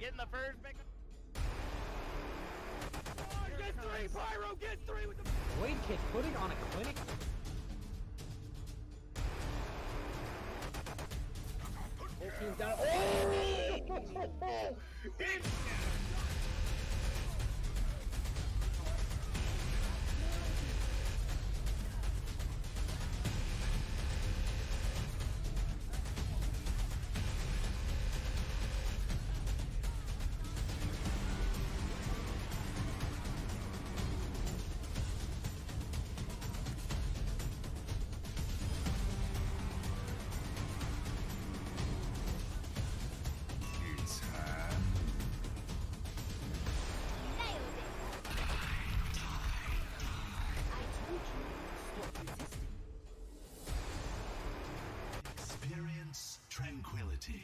getting the first pick. Get three, Pyro, get three with the Blade Kid putting on a clinic. Whole team's down. Oh! Experience tranquility.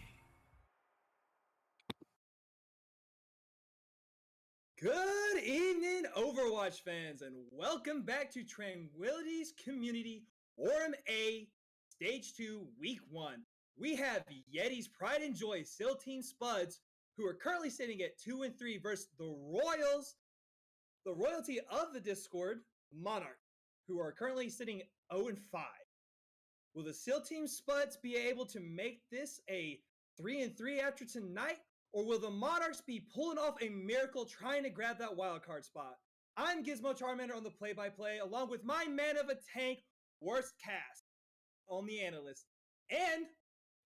Good evening, Overwatch fans, and welcome back to Tranquility's Community Forum A, Stage 2, Week 1. We have Yeti's Pride and Joy SEAL Team Spuds, who are currently sitting at 2-3 versus the royalty of the Discord, Monarch, who are currently sitting 0-5. Will the SEAL Team Spuds be able to make this a 3-3 after tonight? Or will the Monarchs be pulling off a miracle trying to grab that wildcard spot? I'm Gizmo Charmander on the play-by-play, along with my man of a tank, Worst Cast, on the analyst. And,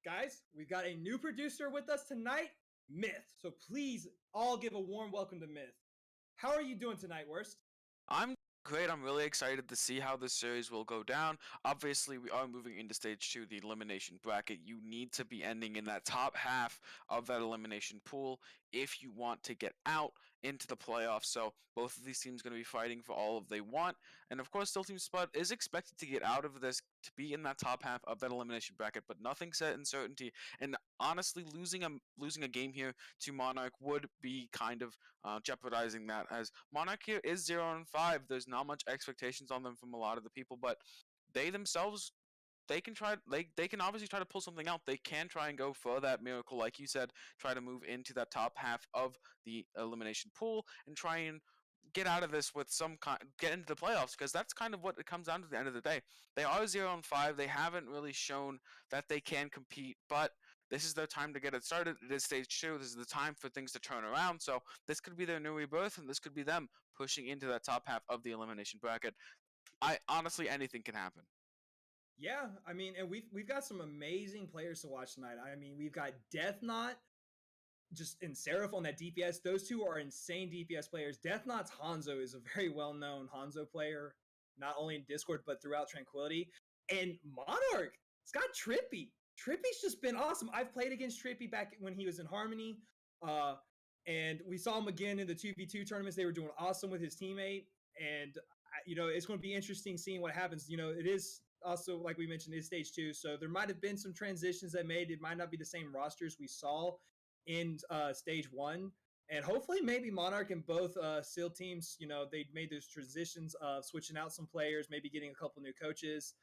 guys, we've got a new producer with us tonight, Myth. So please all give a warm welcome to Myth. How are you doing tonight, Worst? I'm great. I'm really excited to see how this series will go down. Obviously, we are moving into stage 2, the elimination bracket. You need to be ending in that top half of that elimination pool if you want to get out into the playoffs. So both of these teams going to be fighting for all of they want. And of course, still Team Spud is expected to get out of this to be in that top half of that elimination bracket, but nothing set in certainty. And honestly, losing a game here to Monarch would be kind of jeopardizing that, as Monarch here is 0-5. There's not much expectations on them from a lot of the people, but they themselves, they can obviously try to pull something out. They can try and go for that miracle, like you said, try to move into that top half of the elimination pool and try and get out of this with some get into the playoffs, because that's kind of what it comes down to at the end of the day. They are 0-5. They haven't really shown that they can compete, but this is their time to get it started. It is stage 2. This is the time for things to turn around. So this could be their new rebirth, and this could be them pushing into that top half of the elimination bracket. Honestly, anything can happen. Yeah, I mean, and we've got some amazing players to watch tonight. I mean, we've got Death Knot, just in Seraph on that DPS. Those two are insane DPS players. Death Knot's Hanzo is a very well-known Hanzo player, not only in Discord, but throughout Tranquility. And Monarch, it's got Trippy. Trippy's just been awesome. I've played against Trippy back when he was in Harmony, and we saw him again in the 2v2 tournaments. They were doing awesome with his teammate, and it's going to be interesting seeing what happens. It is also, like we mentioned, is stage 2, so there might have been some transitions that made it might not be the same rosters we saw in stage 1, and hopefully maybe Monarch and both SEAL teams, they made those transitions of switching out some players, maybe getting a couple new coaches,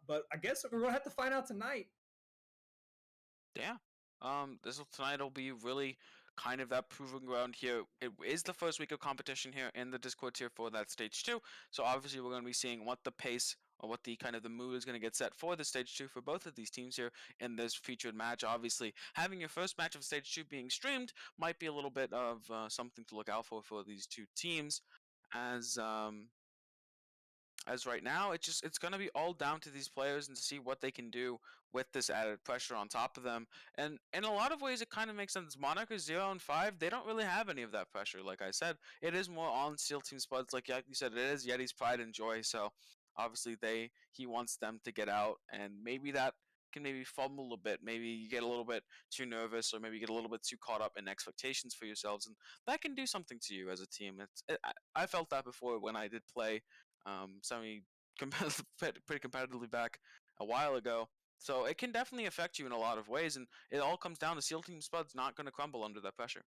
but I guess we're gonna have to find out tonight. Yeah. Tonight will be really kind of that proving ground here. It is the first week of competition here in the Discord tier for that stage 2. So obviously we're going to be seeing what the pace or what the kind of the mood is going to get set for the stage 2 for both of these teams here in this featured match. Obviously, having your first match of stage 2 being streamed might be a little bit of something to look out for these two teams, as right now, it's going to be all down to these players and to see what they can do with this added pressure on top of them. And in a lot of ways, it kind of makes sense. Monarch is 0-5. They don't really have any of that pressure. Like I said, it is more on SEAL Team Spuds. Like you said, it is Yeti's Pride and Joy. So obviously, he wants them to get out, and maybe that can maybe fumble a bit. Maybe you get a little bit too nervous, or maybe you get a little bit too caught up in expectations for yourselves, and that can do something to you as a team. I felt that before when I did play pretty competitively back a while ago. So it can definitely affect you in a lot of ways, and it all comes down to SEAL Team Spud's not going to crumble under that pressure.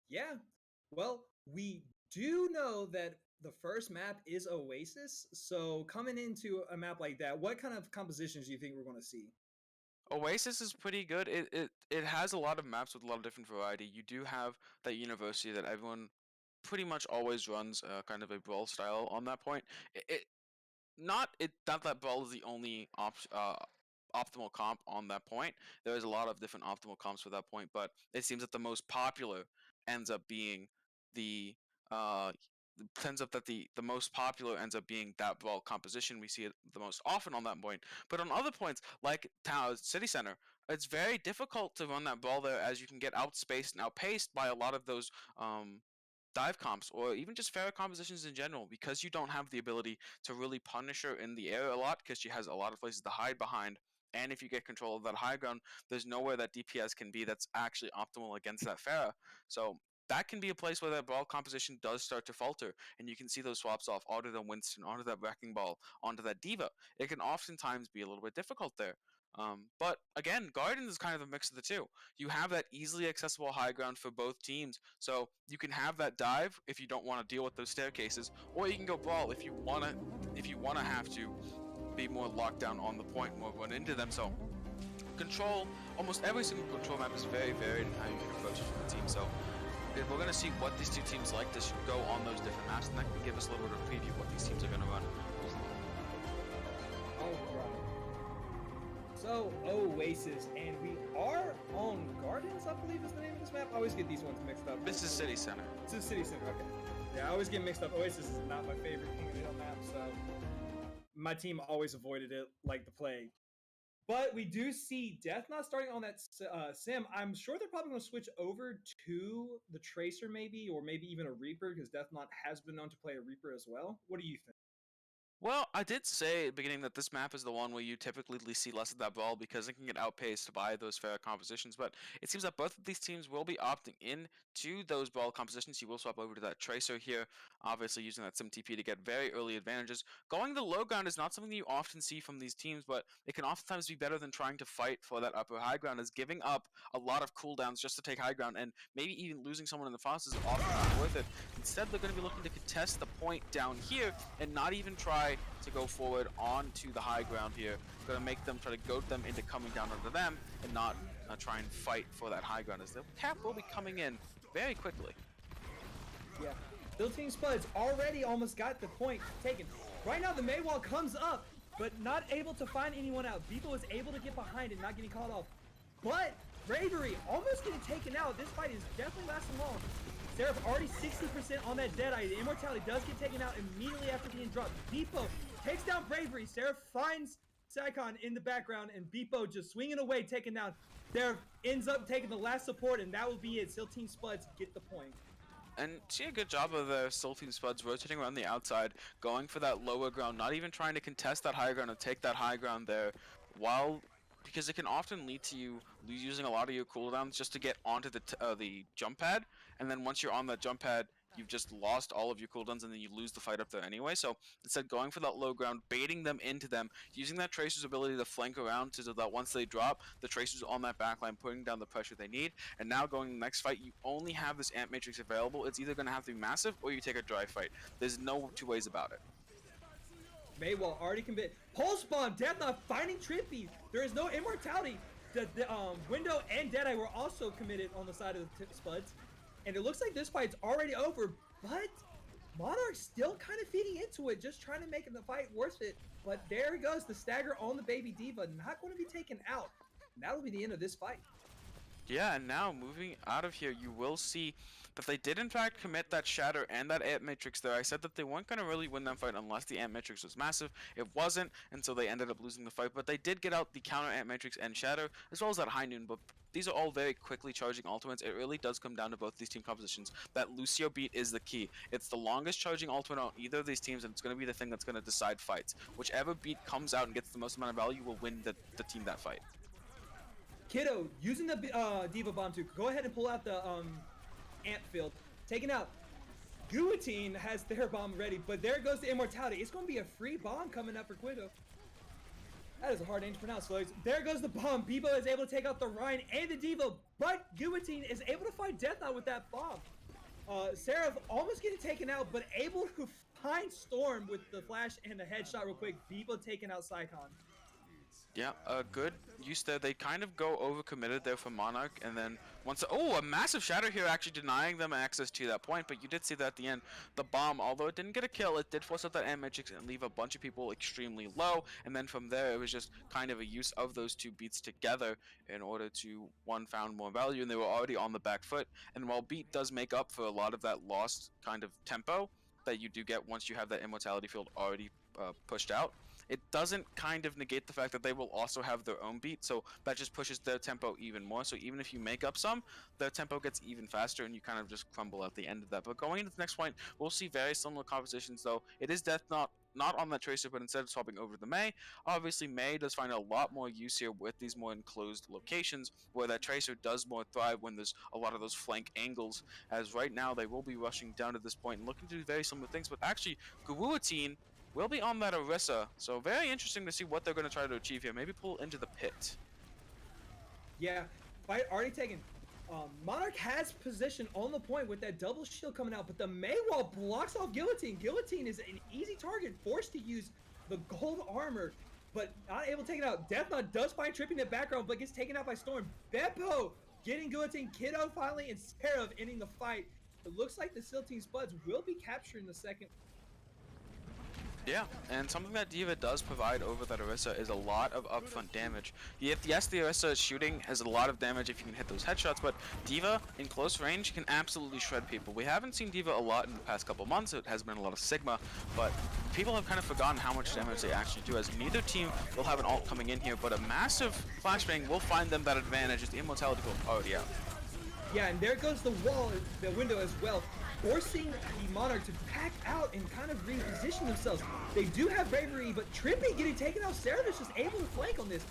Yeah, well, we do know that the first map is Oasis, so coming into a map like that, what kind of compositions do you think we're going to see? Oasis is pretty good. It has a lot of maps with a lot of different variety. You do have that university that everyone pretty much always runs kind of a brawl style on that point. Not that brawl is the only optimal comp on that point. There is a lot of different optimal comps for that point, but it seems that the most popular ends up being the uh ends up that the most popular ends up being that brawl composition. We see it the most often on that point. But on other points, like Town City Center, it's very difficult to run that brawl there as you can get outspaced and outpaced by a lot of those dive comps or even just Pharah compositions in general because you don't have the ability to really punish her in the air a lot because she has a lot of places to hide behind. And if you get control of that high ground, there's nowhere that DPS can be that's actually optimal against that Pharah. So that can be a place where that ball composition does start to falter, and you can see those swaps off onto the Winston, onto that Wrecking Ball, onto that Diva. It can oftentimes be a little bit difficult there. But again, Gardens is kind of a mix of the two. You have that easily accessible high ground for both teams, so you can have that dive if you don't want to deal with those staircases, or you can go brawl if you wanna have to be more locked down on the point, more run into them. So control, almost every single control map is very varied in how you can approach it from the team. So we're gonna see what these two teams like to go on those different maps, and that can give us a little bit of a preview of what these teams are gonna run. So Oasis, and we are on Gardens, I believe is the name of this map. I always get these ones mixed up. This is City Center. This is City Center, okay. Yeah, I always get mixed up. Oasis is not my favorite King of the Hill map, so my team always avoided it like the plague. But we do see Death Knot starting on that sim. I'm sure they're probably going to switch over to the Tracer maybe, or maybe even a Reaper, because Death Knot has been known to play a Reaper as well. What do you think? Well, I did say at the beginning that this map is the one where you typically see less of that ball because it can get outpaced by those fair compositions, but it seems that both of these teams will be opting in to those ball compositions. You will swap over to that Tracer here, obviously using that SimTP to get very early advantages. Going the low ground is not something you often see from these teams, but it can oftentimes be better than trying to fight for that upper high ground, as giving up a lot of cooldowns just to take high ground, and maybe even losing someone in the process is often not worth it. Instead, they're going to be looking to contest the point down here and not even try to go forward onto the high ground here. Going to make them try to goad them into coming down onto them and not try and fight for that high ground, as the cap will be coming in very quickly. Yeah. Team Spuds already almost got the point taken. Right now the Maywall comes up, but not able to find anyone out. Beeple is able to get behind and not getting caught off. But Bravery almost getting taken out. This fight is definitely lasting long. Seraph already 60% on that Deadeye. The Immortality does get taken out immediately after being dropped. Beepo takes down Bravery. Seraph finds Saikon in the background, and Beepo just swinging away, taken down. Seraph ends up taking the last support, and that will be it. Team Spuds get the point. And see a good job of the Team Spuds rotating around the outside, going for that lower ground, not even trying to contest that high ground and take that high ground there, because it can often lead to you using a lot of your cooldowns just to get onto the jump pad, and then once you're on that jump pad, you've just lost all of your cooldowns and then you lose the fight up there anyway. So instead, going for that low ground, baiting them into them, using that Tracer's ability to flank around so that once they drop, the Tracer's on that backline, putting down the pressure they need. And now going to the next fight, you only have this Ant Matrix available. It's either going to have to be massive or you take a dry fight. There's no two ways about it. Maywall already commit. Pulse Bomb, Death Knot finding Trippy. There is no Immortality. The Window and Deadeye were also committed on the side of the Spuds. And it looks like this fight's already over, but Monarch still kind of feeding into it, just trying to make the fight worth it. But there he goes, the stagger on the baby Diva, not going to be taken out. And that'll be the end of this fight. Yeah, and now moving out of here, you will see that they did in fact commit that Shatter and that Ant Matrix there. I said that they weren't going to really win that fight unless the Ant Matrix was massive. It wasn't, and so they ended up losing the fight. But they did get out the counter Ant Matrix and Shatter, as well as that High Noon. But these are all very quickly charging ultimates. It really does come down to both these team compositions. That Lucio beat is the key. It's the longest charging ultimate on either of these teams, and it's going to be the thing that's going to decide fights. Whichever beat comes out and gets the most amount of value will win the team that fight. Kiddo using the Diva Bomb to go ahead and pull out the Ant Field. Taken out. Guillotine has their bomb ready, but there goes the Immortality. It's going to be a free bomb coming up for Quiddo. That is a hard name to pronounce, folks. There goes the bomb. Bebo is able to take out the Ryan and the Diva, but Guillotine is able to fight Death Knot with that bomb. Seraph almost getting taken out, but able to find Storm with the flash and the headshot real quick. Bebo taking out Saikon. Yeah, a good use there. They kind of go overcommitted there for Monarch, and then once a massive shatter here, actually denying them access to that point. But you did see that at the end, the bomb, although it didn't get a kill, it did force out that Matrix and leave a bunch of people extremely low. And then from there, it was just kind of a use of those two beats together in order to one found more value, and they were already on the back foot. And while beat does make up for a lot of that lost kind of tempo that you do get once you have that immortality field already pushed out, it doesn't kind of negate the fact that they will also have their own beat, so that just pushes their tempo even more. So even if you make up some, their tempo gets even faster and you kind of just crumble at the end of that. But going into the next point, we'll see very similar compositions, though. It is Death not on that Tracer, but instead swapping over to the Mei. Obviously, Mei does find a lot more use here with these more enclosed locations, where that Tracer does more thrive when there's a lot of those flank angles, as right now they will be rushing down to this point and looking to do very similar things, but actually, Guillotine will be on that Orisa, so very interesting to see what they're going to try to achieve here. Maybe pull into the pit. Yeah, fight already taken. Monarch has position on the point with that double shield coming out, but the Mei wall blocks off Guillotine. Guillotine is an easy target, forced to use the gold armor, but not able to take it out. Deathnot does find Trippy in the background, but gets taken out by Storm. Beppo getting Guillotine, Kiddo finally, and Seraph ending the fight. It looks like the Steel Team Spuds will be capturing the second. Yeah, and something that D.Va does provide over that Orisa is a lot of upfront damage. Yes, the Orisa shooting has a lot of damage if you can hit those headshots, but D.Va in close range can absolutely shred people. We haven't seen D.Va a lot in the past couple months. It has been a lot of Sigma, but people have kind of forgotten how much damage they actually do, as neither team will have an ult coming in here, but a massive flashbang will find them that advantage as the immortality goes already out. Yeah, and there goes the wall, the window as well, forcing the Monarch to pack out and kind of reposition themselves. They do have bravery, but Trippy getting taken out. Seraph is just able to flank on this.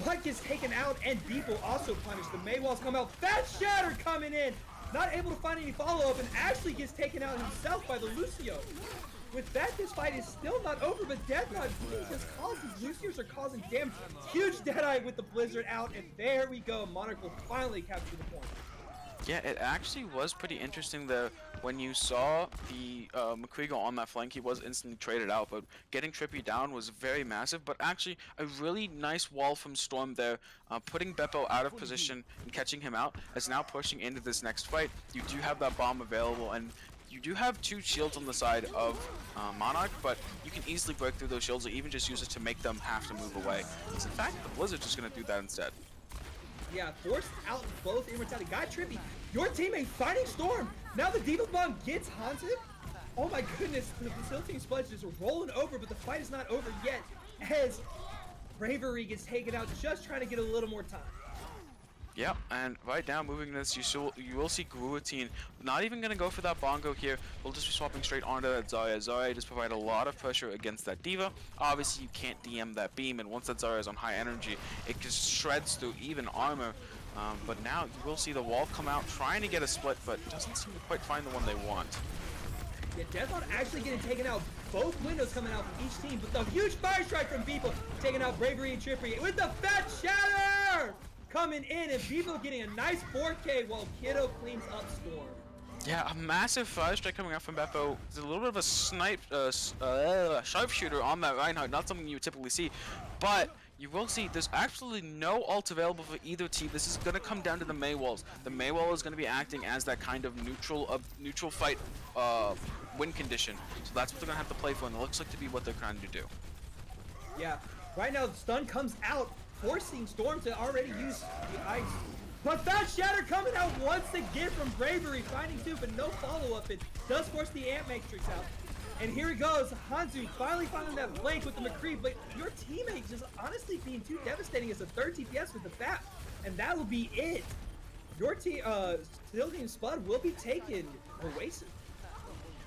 Butt gets taken out, and Beeple also punished. The Mei walls come out. Fat Shatter coming in, not able to find any follow-up, and actually gets taken out himself by the Lucio. With that, this fight is still not over, but Deathnot just causes, Lucios are causing damage. Huge Deadeye with the Blizzard out, and there we go. Monarch will finally capture the point. Yeah, it actually was pretty interesting there when you saw the McCree go on that flank. He was instantly traded out, but getting Trippy down was very massive. But actually, a really nice wall from Storm there, putting Beppo out of position and catching him out, as now pushing into this next fight. You do have that bomb available, and you do have two shields on the side of Monarch, but you can easily break through those shields or even just use it to make them have to move away. Because in fact, the Blizzard's just going to do that instead. Yeah, forced out both immortality. Got Trippy. Your teammate fighting Storm. Now the D.Va bomb gets haunted. Oh my goodness, the Steel Team Spuds just rolling over, but the fight is not over yet as Bravery gets taken out, just trying to get a little more time. Yep, and right now, moving this, you will see Guillotine not even going to go for that bongo here. We'll just be swapping straight onto that Zarya. Zarya just provide a lot of pressure against that D.Va. Obviously, you can't DM that beam, and once that Zarya is on high energy, it just shreds through even armor. But now you will see the wall come out, trying to get a split, but doesn't seem to quite find the one they want. Yeah, Deathnot actually getting taken out. Both windows coming out from each team, but the huge fire strike from Beeple taking out Bravery and Trippy with the Fat Shatter coming in, and Beeple getting a nice 4K while Kiddo cleans up Storm. Yeah, a massive fire strike coming out from Beppo. There's a little bit of a sharpshooter on that Reinhardt, not something you would typically see, but you will see there's absolutely no ult available for either team. This is going to come down to the Mei walls. The Mei wall is going to be acting as that kind of neutral fight win condition. So that's what they're going to have to play for, and it looks like to be what they're trying to do. Yeah, right now the stun comes out, forcing Storm to already use the ice. But Fat Shatter coming out once again from Bravery, finding two, but no follow-up. It does force the Ant Matrix out. And here he goes, Hanzu finally finding that flank with the McCree, but your teammate just honestly being too devastating as a third TPS with the FAP, and that will be it. Your team, Steel Team Spud will be taken Oasis.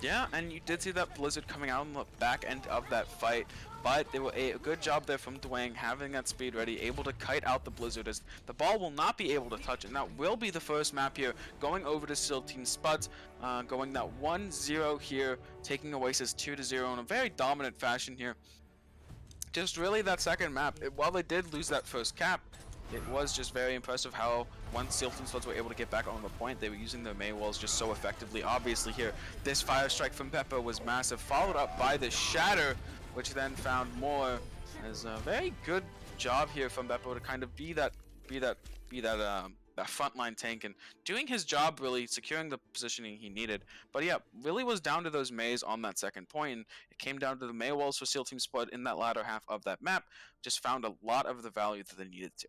Yeah, and you did see that Blizzard coming out on the back end of that fight, but they were a good job there from Dwayne having that speed ready, able to kite out the Blizzard as the ball will not be able to touch it. And that will be the first map here, going over to Steel Team Spuds, going that 1-0 here, taking Oasis 2-0 in a very dominant fashion here. Just really that second map, while they did lose that first cap, it was just very impressive how once Steel Team Spuds were able to get back on the point, they were using their Mei walls just so effectively. Obviously here, this fire strike from Beppo was massive, followed up by the Shatter, which then found more as a very good job here from Beppo to kind of be that frontline tank and doing his job, really securing the positioning he needed. But yeah, really was down to those Mays on that second point, and it came down to the May walls for SEAL Team Spud in that latter half of that map. Just found a lot of the value that they needed to.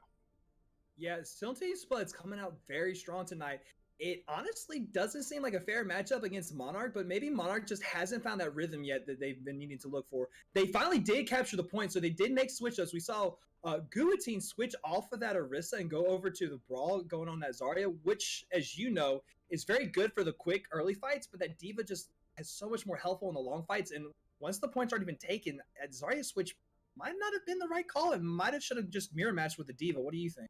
Yeah, Stilton Spuds coming out very strong tonight. It honestly doesn't seem like a fair matchup against Monarch, but maybe Monarch just hasn't found that rhythm yet that they've been needing to look for. They finally did capture the point, so they did make switch ups. We saw Guillotine switch off of that Orisa and go over to the Brawl going on that Zarya, which, as you know, is very good for the quick early fights, but that Diva just has so much more helpful in the long fights. And once the point's already been taken, that Zarya switch might not have been the right call. It might have should have just mirror matched with the Diva. What do you think?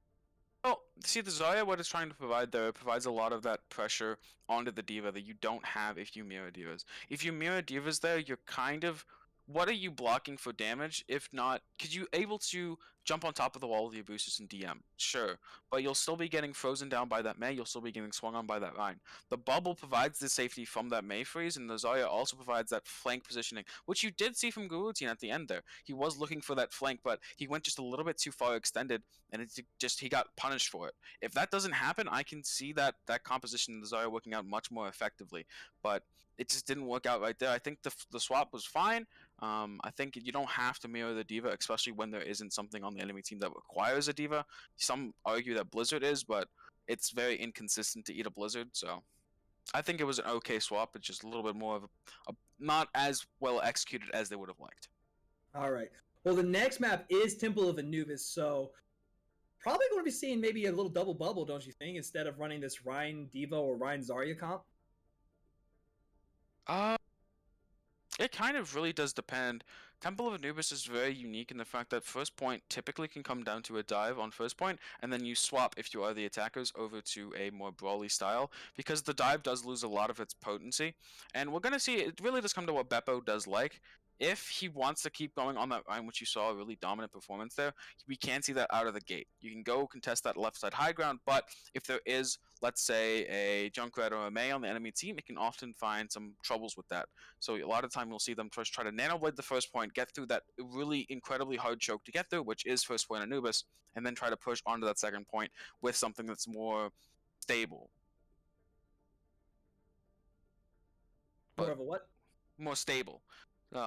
Well, see, the Zarya, what it's trying to provide there, it provides a lot of that pressure onto the Diva that you don't have if you mirror Divas. If you mirror Divas there, you're kind of, what are you blocking for damage? If not, because you're able to jump on top of the wall with your boosters and DM, sure, but you'll still be getting frozen down by that Mei, you'll still be getting swung on by that Rhine. The bubble provides the safety from that Mei freeze, and the Zarya also provides that flank positioning, which you did see from Gurutin at the end there. He was looking for that flank, but he went just a little bit too far extended, and it's just he got punished for it. If that doesn't happen, I can see that composition in the Zarya working out much more effectively, but it just didn't work out right there. I think the swap was fine. I think you don't have to mirror the Diva, especially when there isn't something on the enemy team that requires a Diva. Some argue that Blizzard is, but it's very inconsistent to eat a Blizzard, so I think it was an okay swap. It's just a little bit more of a not as well executed as they would have liked. All right. Well, the next map is Temple of Anubis, so probably going to be seeing maybe a little double bubble, don't you think, instead of running this Rhine Diva or Rhine Zarya comp? Uh, It kind of really does depend. Temple of Anubis is very unique in the fact that first point typically can come down to a dive on first point, and then you swap, if you are the attackers, over to a more brawly style, because the dive does lose a lot of its potency. And we're going to see, it really does come to what Beppo does like. If he wants to keep going on that line, which you saw a really dominant performance there, we can see that out of the gate. You can go contest that left side high ground, but if there is, let's say, a Junkrat or a Mei on the enemy team, it can often find some troubles with that. So a lot of time you'll see them first try to nanoblade the first point, get through that really incredibly hard choke to get through, which is first point Anubis, and then try to push onto that second point with something that's more stable. More of a what? More stable.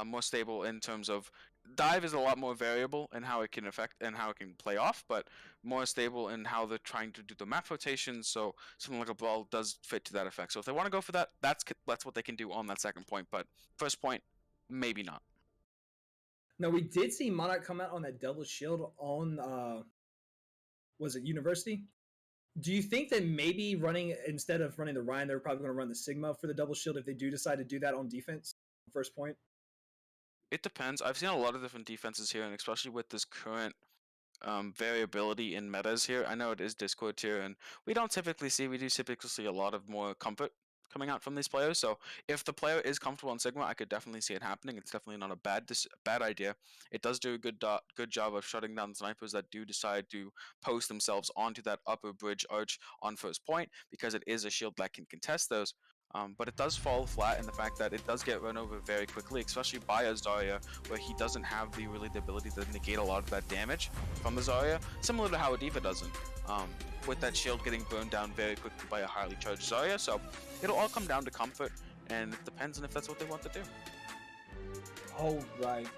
More stable in terms of dive is a lot more variable in how it can affect and how it can play off, but more stable in how they're trying to do the map rotations. So something like a ball does fit to that effect. So if they want to go for that, that's what they can do on that second point. But first point, maybe not. No, we did see Monarch come out on that double shield on, was it University? Do you think that maybe running, instead of running the Rhine, they're probably going to run the Sigma for the double shield if they do decide to do that on defense? First point? It depends. I've seen a lot of different defenses here, and especially with this current variability in metas here. I know it is Discord tier, and we do typically see a lot of more comfort coming out from these players. So if the player is comfortable on Sigma, I could definitely see it happening. It's definitely not a bad idea. It does do a good job of shutting down snipers that do decide to post themselves onto that upper bridge arch on first point, because it is a shield that can contest those. But it does fall flat in the fact that it does get run over very quickly, especially by a Zarya, where he doesn't have the ability to negate a lot of that damage from the Zarya, similar to how a Diva doesn't, with that shield getting burned down very quickly by a highly charged Zarya. So it'll all come down to comfort, and it depends on if that's what they want to do. All right.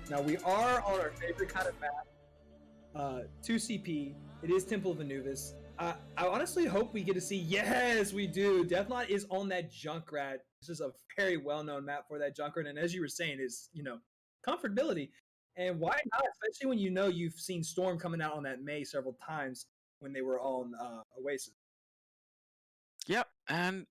Now we are on our favorite kind of map, 2CP. It is Temple of Anubis. I honestly hope we get to see. Yes, we do. Deathnot is on that Junkrat. This is a very well-known map for that Junkrat, and as you were saying, is comfortability. And why not? Especially when you've seen Storm coming out on that Mei several times when they were on Oasis. Yep, and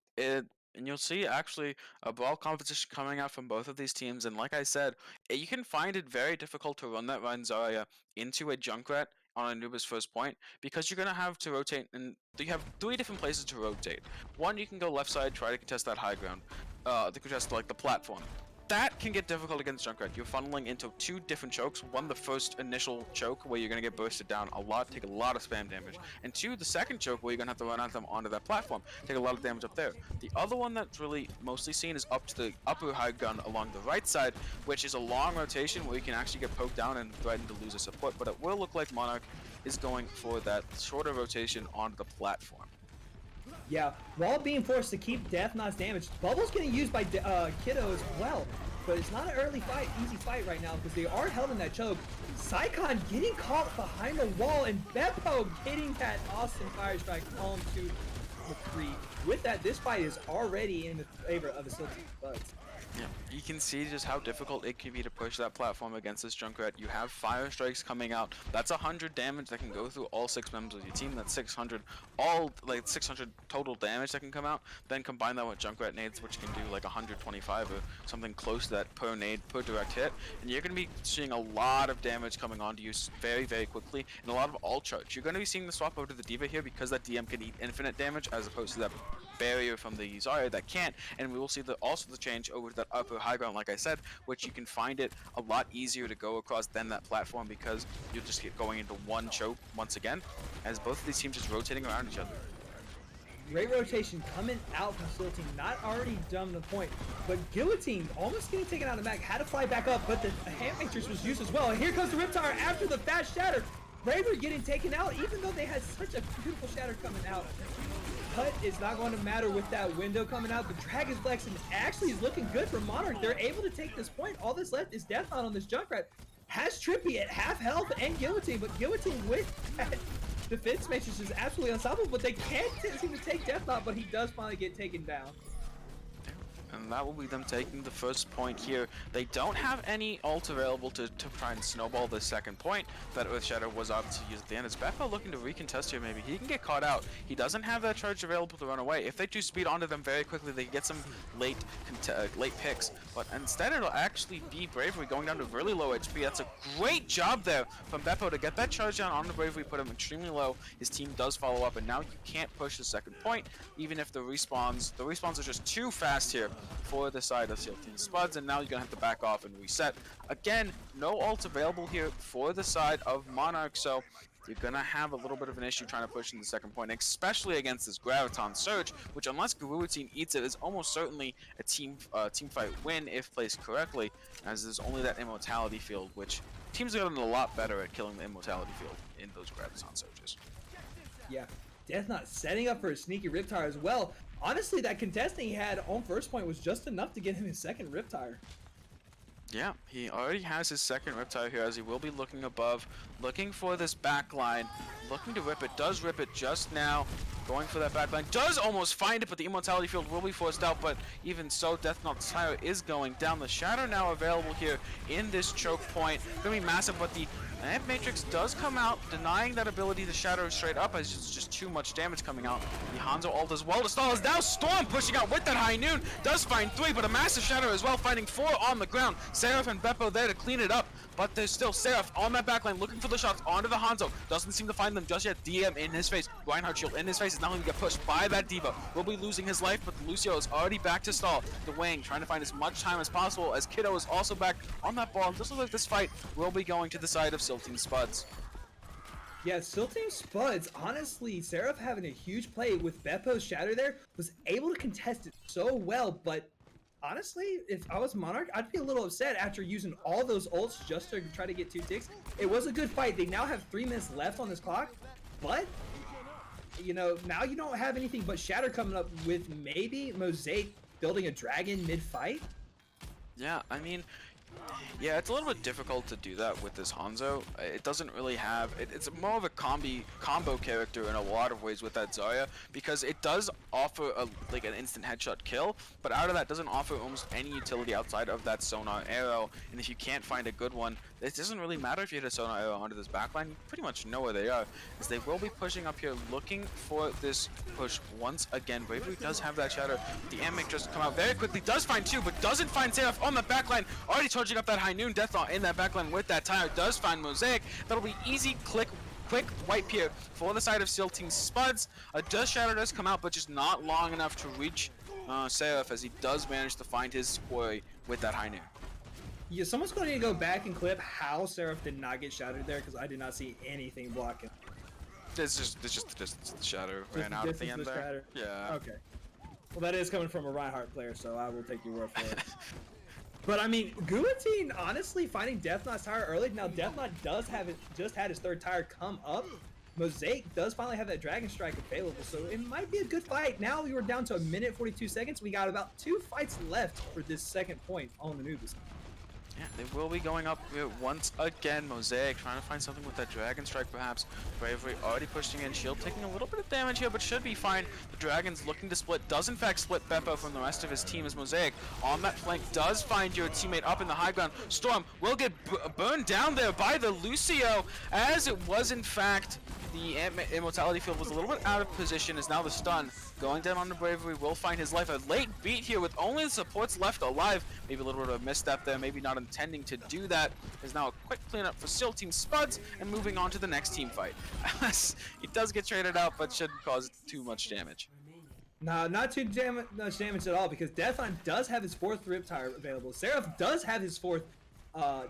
you'll see actually a brawl competition coming out from both of these teams, and like I said, you can find it very difficult to run that Rhine Zarya into a Junkrat on Anubis first point, because you're gonna have to rotate, and you have 3 different places to rotate. One, you can go left side, try to contest that high ground, to contest like the platform. that can get difficult against Junkrat. You're funneling into 2 different chokes. One, the first initial choke where you're going to get bursted down a lot, take a lot of spam damage. And 2, the second choke where you're going to have to run at them onto that platform, take a lot of damage up there. The other one that's really mostly seen is up to the upper high gun along the right side, which is a long rotation where you can actually get poked down and threaten to lose a support. But it will look like Monarch is going for that shorter rotation onto the platform. Yeah, while being forced to keep Death Knot's damage, Bubble's getting used by Kiddo as well. But it's not an early fight, easy fight right now because they are held in that choke. Saikon getting caught behind the wall and Beppo getting that awesome fire strike home to McCree. With that, this fight is already in the favor of the Silky Spuds. Yeah, you can see just how difficult it can be to push that platform against this Junkrat. You have fire strikes coming out. That's 100 damage that can go through all 6 members of your team. That's 600, all like 600 total damage that can come out. Then combine that with Junkrat nades, which can do like 125 or something close to that per nade, per direct hit. And you're going to be seeing a lot of damage coming onto you very, very quickly, and a lot of alt charge. You're going to be seeing the swap over to the Diva here because that DM can eat infinite damage as opposed to that barrier from the Zarya that can't, and we will see also the change over to that upper high ground, like I said, which you can find it a lot easier to go across than that platform because you'll just get going into one choke once again, as both of these teams just rotating around each other. Great rotation coming out from Silting, not already done to the point, but Guillotine almost getting taken out of the mag, had to fly back up, but the Hand Matrix was used as well, and here comes the Riptire after the fast shatter. Braver getting taken out, even though they had such a beautiful shatter coming out. Cut is not going to matter with that window coming out. The Dragon's Flex actually is looking good for Monarch. They're able to take this point. All that's left is Death Knot on this Junkrat. Has Trippy at half health and Guillotine, but Guillotine with that defense matrix is absolutely unstoppable, but they can't seem to take Death Knot, but he does finally get taken down. And that will be them taking the first point here. They don't have any ult available to try and snowball the second point that Earth Shadow was up to use at the end. It's Beppo looking to recontest here maybe. He can get caught out. He doesn't have that charge available to run away. If they do speed onto them very quickly, they can get some late picks. But instead it'll actually be Bravery going down to really low HP. That's a great job there from Beppo to get that charge down on the Bravery, put him extremely low. His team does follow up, and now you can't push the second point, even if the respawns are just too fast here for the side of Seal Team Spuds, and now you're gonna have to back off and reset. Again, no ults available here for the side of Monarch, so you're gonna have a little bit of an issue trying to push in the second point, especially against this Graviton Surge, which unless Guillotine eats it, is almost certainly a team fight win if placed correctly, as there's only that Immortality field, which teams are getting a lot better at killing the Immortality field in those Graviton Surges. Yeah, Death Knot setting up for a sneaky Riptire as well. Honestly, that contesting he had on first point was just enough to get him his second Riptire. Yeah, he already has his second Riptire here, as he will be looking above, looking for this backline, looking to rip it, does rip it just now, going for that backline, does almost find it, but the Immortality field will be forced out, but even so, Death Knot's Tire is going down. The Shatter now available here in this choke point, gonna be massive, but the Amp Matrix does come out, denying that ability to shatter straight up as it's just too much damage coming out. The Hanzo ult as well to stall is now Storm pushing out with that High Noon, does find 3, but a massive shatter as well, finding 4 on the ground. Seraph and Beppo there to clean it up, but there's still Seraph on that backline looking for the shots onto the Hanzo. Doesn't seem to find them just yet. DM in his face, Reinhardt shield in his face is now going to get pushed by that Diva. Will be losing his life, but Lucio is already back to stall. The Wang trying to find as much time as possible as Kiddo is also back on that ball. And this looks like this fight will be going to the side of Silting Spuds. Yeah, Silting Spuds, honestly, Seraph having a huge play with Beppo's Shatter there, was able to contest it so well, but honestly, if I was Monarch, I'd be a little upset after using all those ults just to try to get 2 ticks. It was a good fight. They now have 3 minutes left on this clock, but, you know, now you don't have anything but Shatter coming up with maybe Mosaic building a dragon mid-fight. Yeah, I mean, yeah, it's a little bit difficult to do that with this Hanzo. It doesn't really have, it's more of a combo character in a lot of ways with that Zarya, because it does offer like an instant headshot kill, but out of that doesn't offer almost any utility outside of that sonar arrow, and if you can't find a good one, it doesn't really matter if you hit a sonar arrow onto this backline, you pretty much know where they are, as they will be pushing up here, looking for this push once again. Bravery does have that shatter, the Amic just come out very quickly, does find 2, but doesn't find Seraph on the backline, already charging up that High Noon. Death Knot in that backline with that Tire, does find Mosaic. That'll be easy quick wipe here for the side of Silting Spuds. A Dust Shatter does come out, but just not long enough to reach Seraph, as he does manage to find his quarry with that high noon. Yeah, someone's going to need to go back and clip how Seraph did not get shattered there, because I did not see anything blocking. It's just the distance the shadow ran the out at the distance end of the there. shatter? Yeah. Okay. Well, that is coming from a Reinhardt player, so I will take your word for it. But I mean, Guillotine honestly finding Death Knot's tire early. Now Death Knot does have it, just had his third tire come up. Mosaic does finally have that Dragon Strike available, so it might be a good fight. Now we were down to 1 minute 42 seconds. We got about 2 fights left for this second point on the Anubis. Yeah, they will be going up here once again. Mosaic trying to find something with that Dragon Strike, perhaps. Bravery already pushing in. Shield taking a little bit of damage here, but should be fine. The Dragon's looking to split. Does in fact split Beppo from the rest of his team as Mosaic on that flank does find your teammate up in the high ground. Storm will get burned down there by the Lucio, as it was in fact the Immortality Field was a little bit out of position, as now the stun going down on the Bravery will find his life. A late beat here with only the supports left alive. Maybe a little bit of a misstep there, maybe not intending to do that. There's now a quick cleanup for still Team Spuds and moving on to the next team fight. It does get traded out, but shouldn't cause too much damage. Nah, not too much damage at all, because Deathline does have his 4th Riptire available. Seraph does have his 4th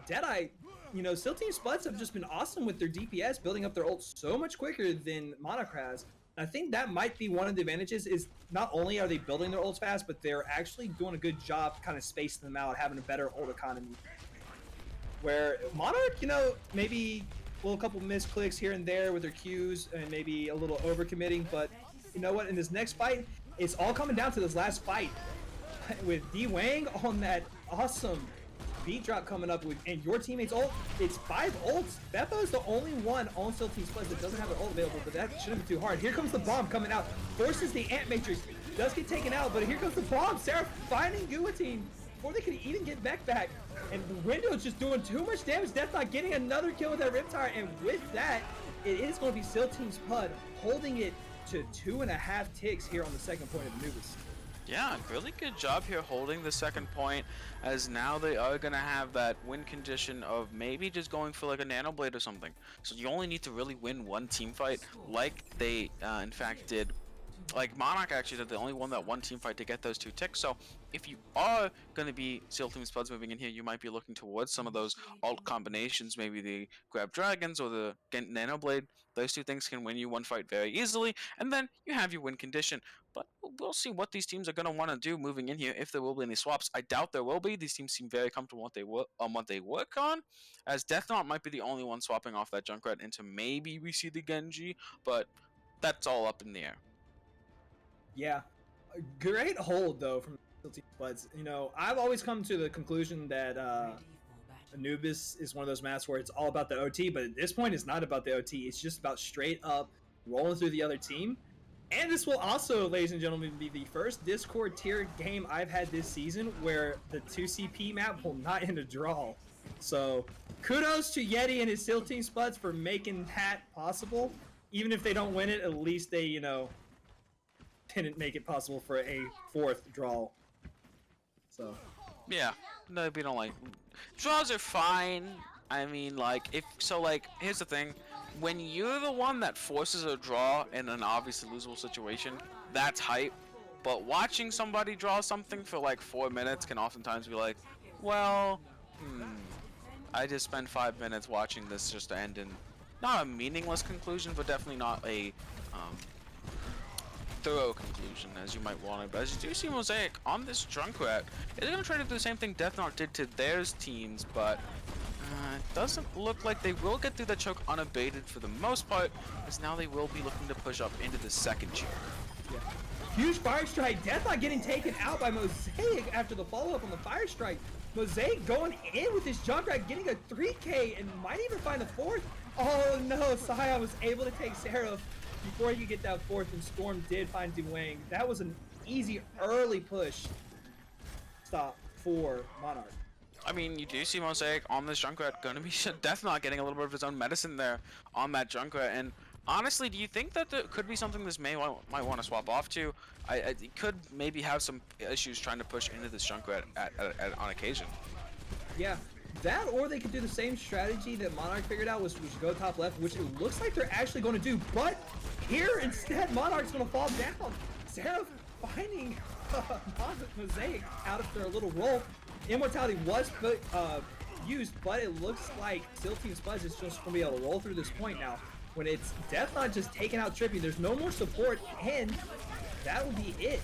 Deadeye. You know, still Team Spuds have just been awesome with their DPS, building up their ult so much quicker than Monarch has. I think that might be one of the advantages, is not only are they building their ults fast, but they're actually doing a good job kind of spacing them out, having a better ult economy. Where Monarch, you know, maybe a little couple misclicks here and there with their Qs and maybe a little overcommitting, but you know what, in this next fight, it's all coming down to this last fight with D Wang on that awesome beat drop coming up with, and your teammate's ult. It's 5 ults. Beppo's the only one on still Team Spuds that doesn't have an ult available, but that shouldn't be too hard. Here comes the bomb coming out, forces the Ant Matrix, does get taken out, but here comes the bomb. Sarah finding Guillotine before they could even get back, and the Window's just doing too much damage. Death not getting another kill with that Riptire, and with that, it is going to be still Team Spud holding it to 2.5 ticks here on the second point of Anubis. Yeah, really good job here holding the second point, as now they are going to have that win condition of maybe just going for like a Nano Blade or something. So you only need to really win one team fight, like they in fact did. Like Monarch actually did the only one that one team fight to get those 2 ticks. So if you are going to be Seal Team Spuds moving in here, you might be looking towards some of those alt combinations, maybe the Grab Dragons or the Nano Blade. Those 2 things can win you one fight very easily, and then you have your win condition. But we'll see what these teams are going to want to do moving in here, if there will be any swaps. I doubt there will be. These teams seem very comfortable on what they work on, as Death Knot might be the only one swapping off that Junkrat into maybe we see the Genji, but that's all up in the air. Yeah, a great hold though from Team Spuds. You know, I've always come to the conclusion that Anubis is one of those maps where it's all about the OT, but at this point it's not about the OT. It's just about straight up rolling through the other team. And this will also, ladies and gentlemen, be the first Discord tier game I've had this season where the 2CP map will not end a draw. So kudos to Yeti and his SEAL Team Spuds for making that possible. Even if they don't win it, at least they, you know, didn't make it possible for a 4th draw. So yeah, no, we don't like draws are fine. I mean, like, if so, like, here's the thing: when you're the one that forces a draw in an obviously losable situation, that's hype. But watching somebody draw something for like 4 minutes can oftentimes be like, well, I just spent 5 minutes watching this just to end in not a meaningless conclusion, but definitely not a thorough conclusion as you might want it. But as you do see Mosaic on this Junkrat, they're going to try to do the same thing Death Knot did to theirs teams, but it doesn't look like they will get through the choke unabated for the most part, as now they will be looking to push up into the second choke. yeah. Huge Fire Strike. Death Knot getting taken out by Mosaic after the follow-up on the Fire Strike. Mosaic going in with his Junkrat, getting a 3K and might even find the 4th. Oh no, Saya was able to take Seraph before he could get that 4th, and Storm did find Duwang. That was an easy early push stop for Monarch. I mean, you do see Mosaic on this Junkrat going to be Death Knot getting a little bit of his own medicine there on that Junkrat. And honestly, do you think that there could be something this might want to swap off to? It could maybe have some issues trying to push into this Junkrat on occasion. Yeah, that or they could do the same strategy that Monarch figured out, was go top left, which it looks like they're actually going to do. But here instead, Monarch's going to fall down. Seraph finding Mosaic out of their little roll. Immortality was used, but it looks like Still Team Spuds is just going to be able to roll through this point now. When it's Death Knot just taking out Trippy, there's no more support, and that will be it.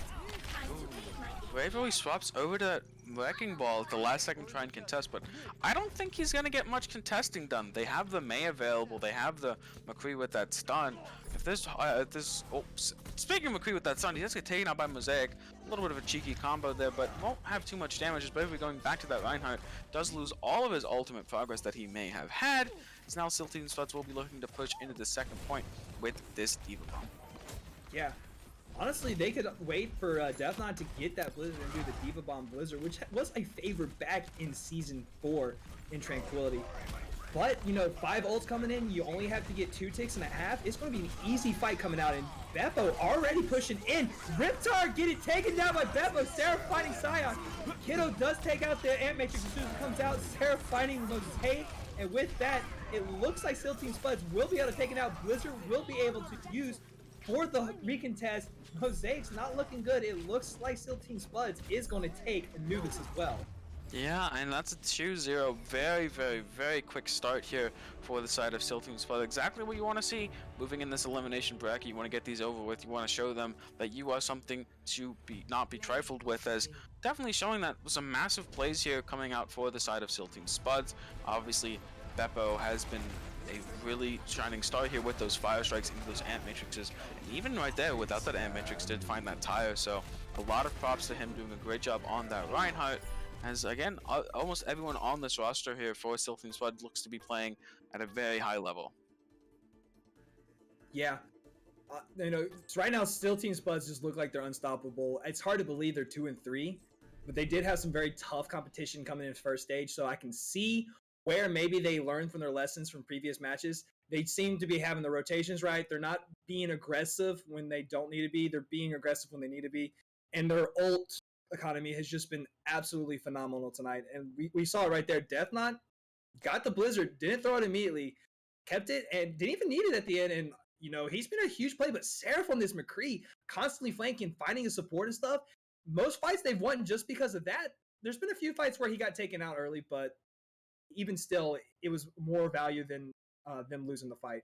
Bravo swaps over to Wrecking Ball at the last second to try and contest, but I don't think he's going to get much contesting done. They have the May available, they have the McCree with that stun. If this, speaking of McCree with that stun, he does get taken out by Mosaic. A little bit of a cheeky combo there, but won't have too much damage. As Bravely going back to that Reinhardt, does lose all of his ultimate progress that he may have had. So now Still Team Spuds will be looking to push into the second point with this Diva Bomb. Yeah. Honestly, they could wait for Death Knot to get that Blizzard and do the Diva Bomb Blizzard, which was a favorite back in Season 4 in Tranquility. But, you know, 5 ults coming in, you only have to get 2 ticks and a half. It's going to be an easy fight coming out, and Beppo already pushing in. Riptar getting taken down by Beppo. Seraph fighting Scion. Kiddo does take out the Ant Matrix as soon as it comes out. Seraph fighting Mosaic, and with that, it looks like Still Team Spuds will be able to take it out. Blizzard will be able to use for the recontest. Mosaic's not looking good. It looks like Still Team Spuds is going to take Anubis as well. Yeah, and that's a 2-0. Very, very, very quick start here for the side of Still Team Spuds. Exactly what you want to see moving in this elimination bracket. You want to get these over with. You want to show them that you are something to not be trifled with, as definitely showing that some massive plays here coming out for the side of Still Team Spuds. Obviously, Beppo has been a really shining star here with those fire strikes into those Ant Matrixes. And even right there, without that Ant Matrix, did find that tire. So a lot of props to him doing a great job on that Reinhardt. As again, almost everyone on this roster here for Still Team Spuds looks to be playing at a very high level. Yeah. You know, right now, Still Team Spuds just look like they're unstoppable. It's hard to believe they're 2-3, but they did have some very tough competition coming in first stage, so I can see where maybe they learned from their lessons from previous matches. They seem to be having the rotations right. They're not being aggressive when they don't need to be. They're being aggressive when they need to be. And their ult economy has just been absolutely phenomenal tonight. And we saw it right there. Death Knot got the Blizzard, didn't throw it immediately, kept it, and didn't even need it at the end. And, you know, he's been a huge play, but Seraph on this McCree, constantly flanking, finding his support and stuff. Most fights they've won just because of that. There's been a few fights where he got taken out early, but even still, it was more value than them losing the fight.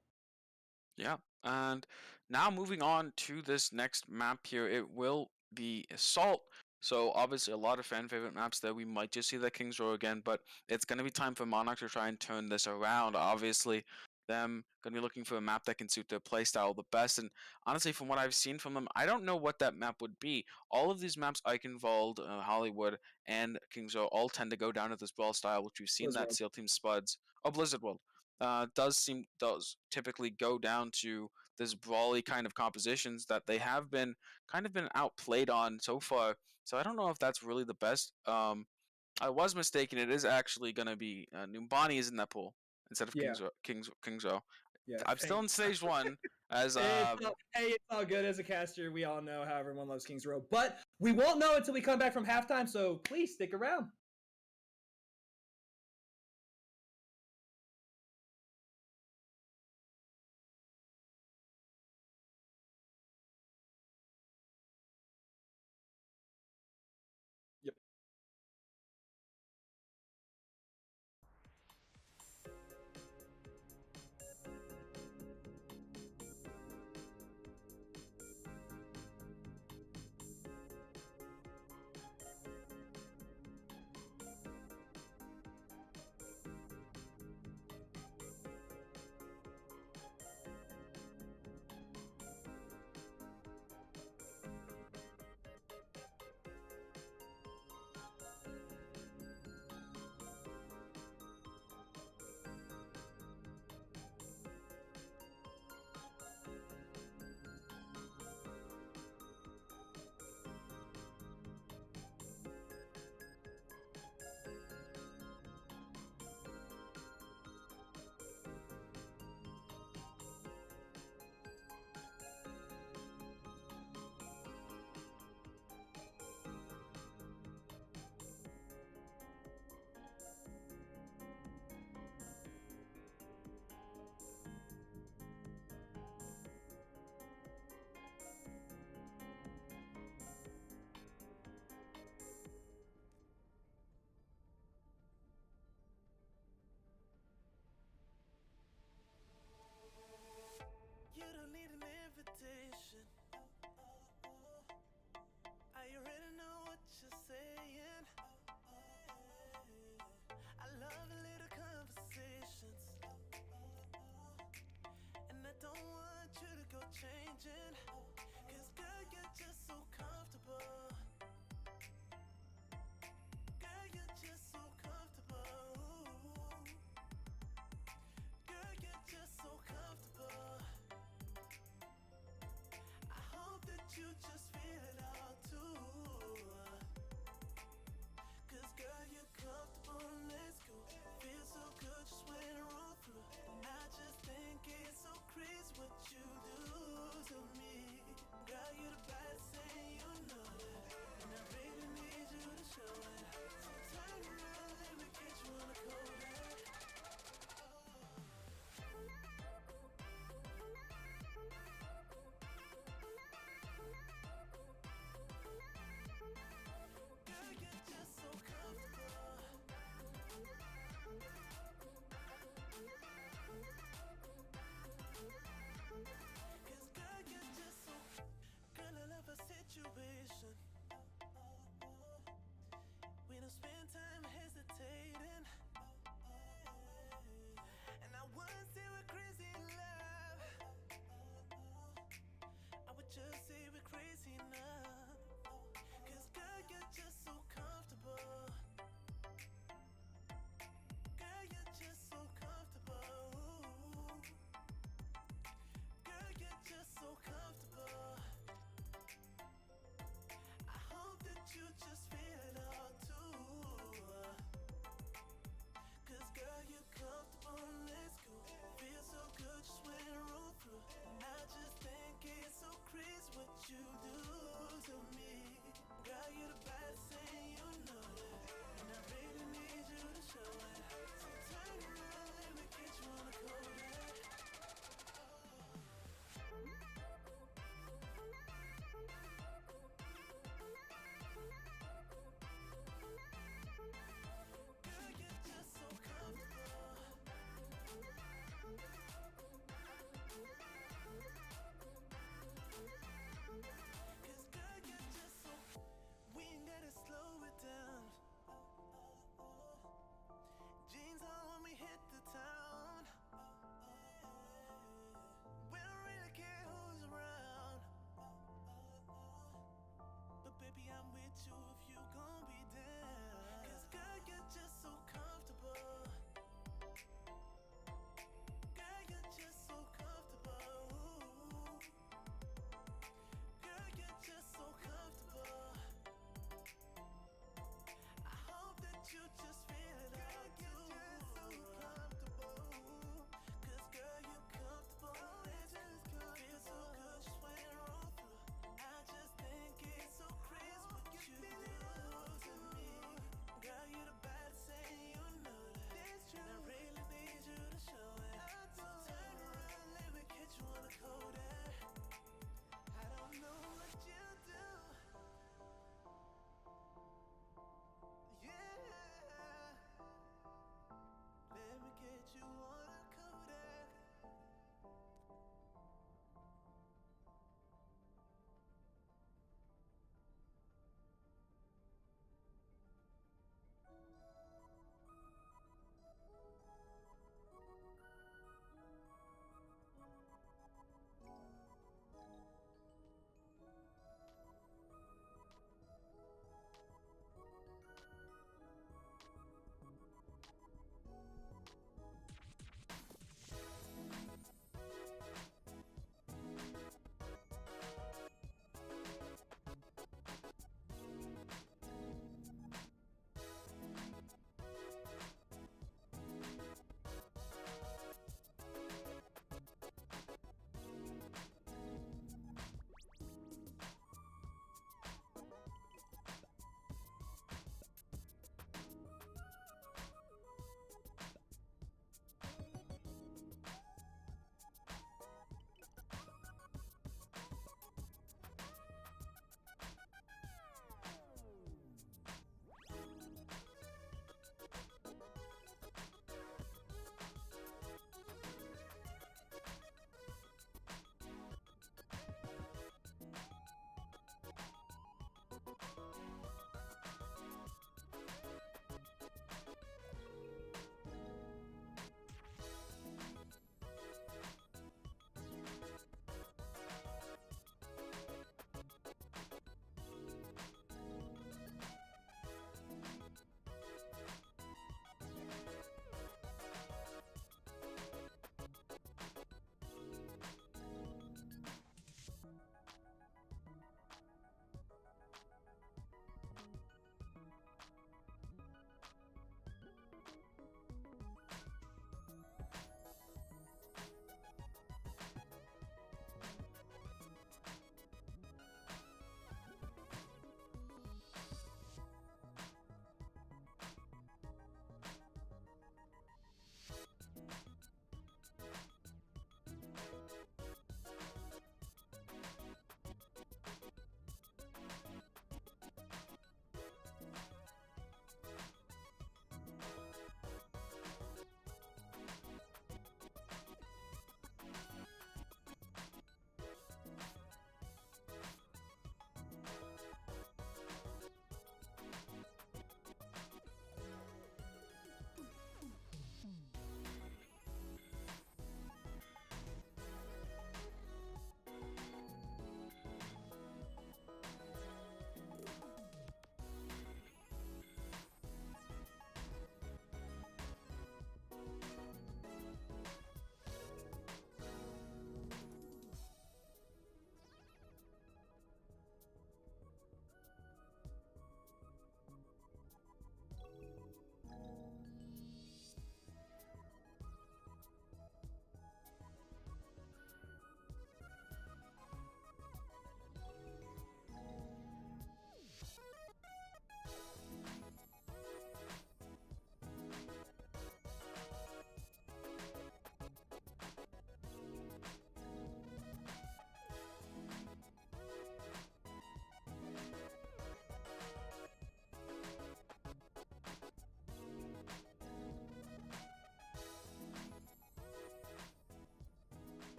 Yeah, and now moving on to this next map here, it will be Assault. So obviously a lot of fan favorite maps there. We might just see the King's Row again, but it's going to be time for Monarch to try and turn this around. Obviously, them going to be looking for a map that can suit their playstyle the best. And honestly, from what I've seen from them, I don't know what that map would be. All of these maps, Eichenwald, Hollywood, and King's Row, all tend to go down to this brawl style, which we've seen Blizzard. that Seal Team Spuds. Oh, Blizzard World. Does typically go down to this brawly kind of compositions that they have been outplayed on so far. So I don't know if that's really the best. I was mistaken. It is actually going to be Numbani is in that pool instead of Yeah. King's Row. Yeah, I'm still in stage 1 as it's all good as a caster. We all know how everyone loves King's Row, but we won't know until we come back from halftime. So please stick around. Yep. just feel it all too. Cause girl, you're comfortable and let's go. Feel so good just when I roll through. And I just think it's so crazy what you do to me. Girl, you're the baddest thing, you know that. And I really need you to show it. So turn around, let me get you on the Kodak. Girl, you're just so comfortable. Cause girl, you're just so. Girl, I love a situation. We don't spend time hesitating. And I wouldn't say we're crazy in love. I would just say we're crazy enough. Cause girl, you're just so comfortable. Girl, you're just so comfortable. Girl, you're just so comfortable. I hope that you just feel it all too. Cause girl, you're comfortable and let's go. Feel so good just when I roll through. And I just think it's so crazy what you do to me. Girl, you're the baddest thing, you know that. And I really need you to show it. So turn around, let me get you on the Kodak. Girl, you're just so comfortable.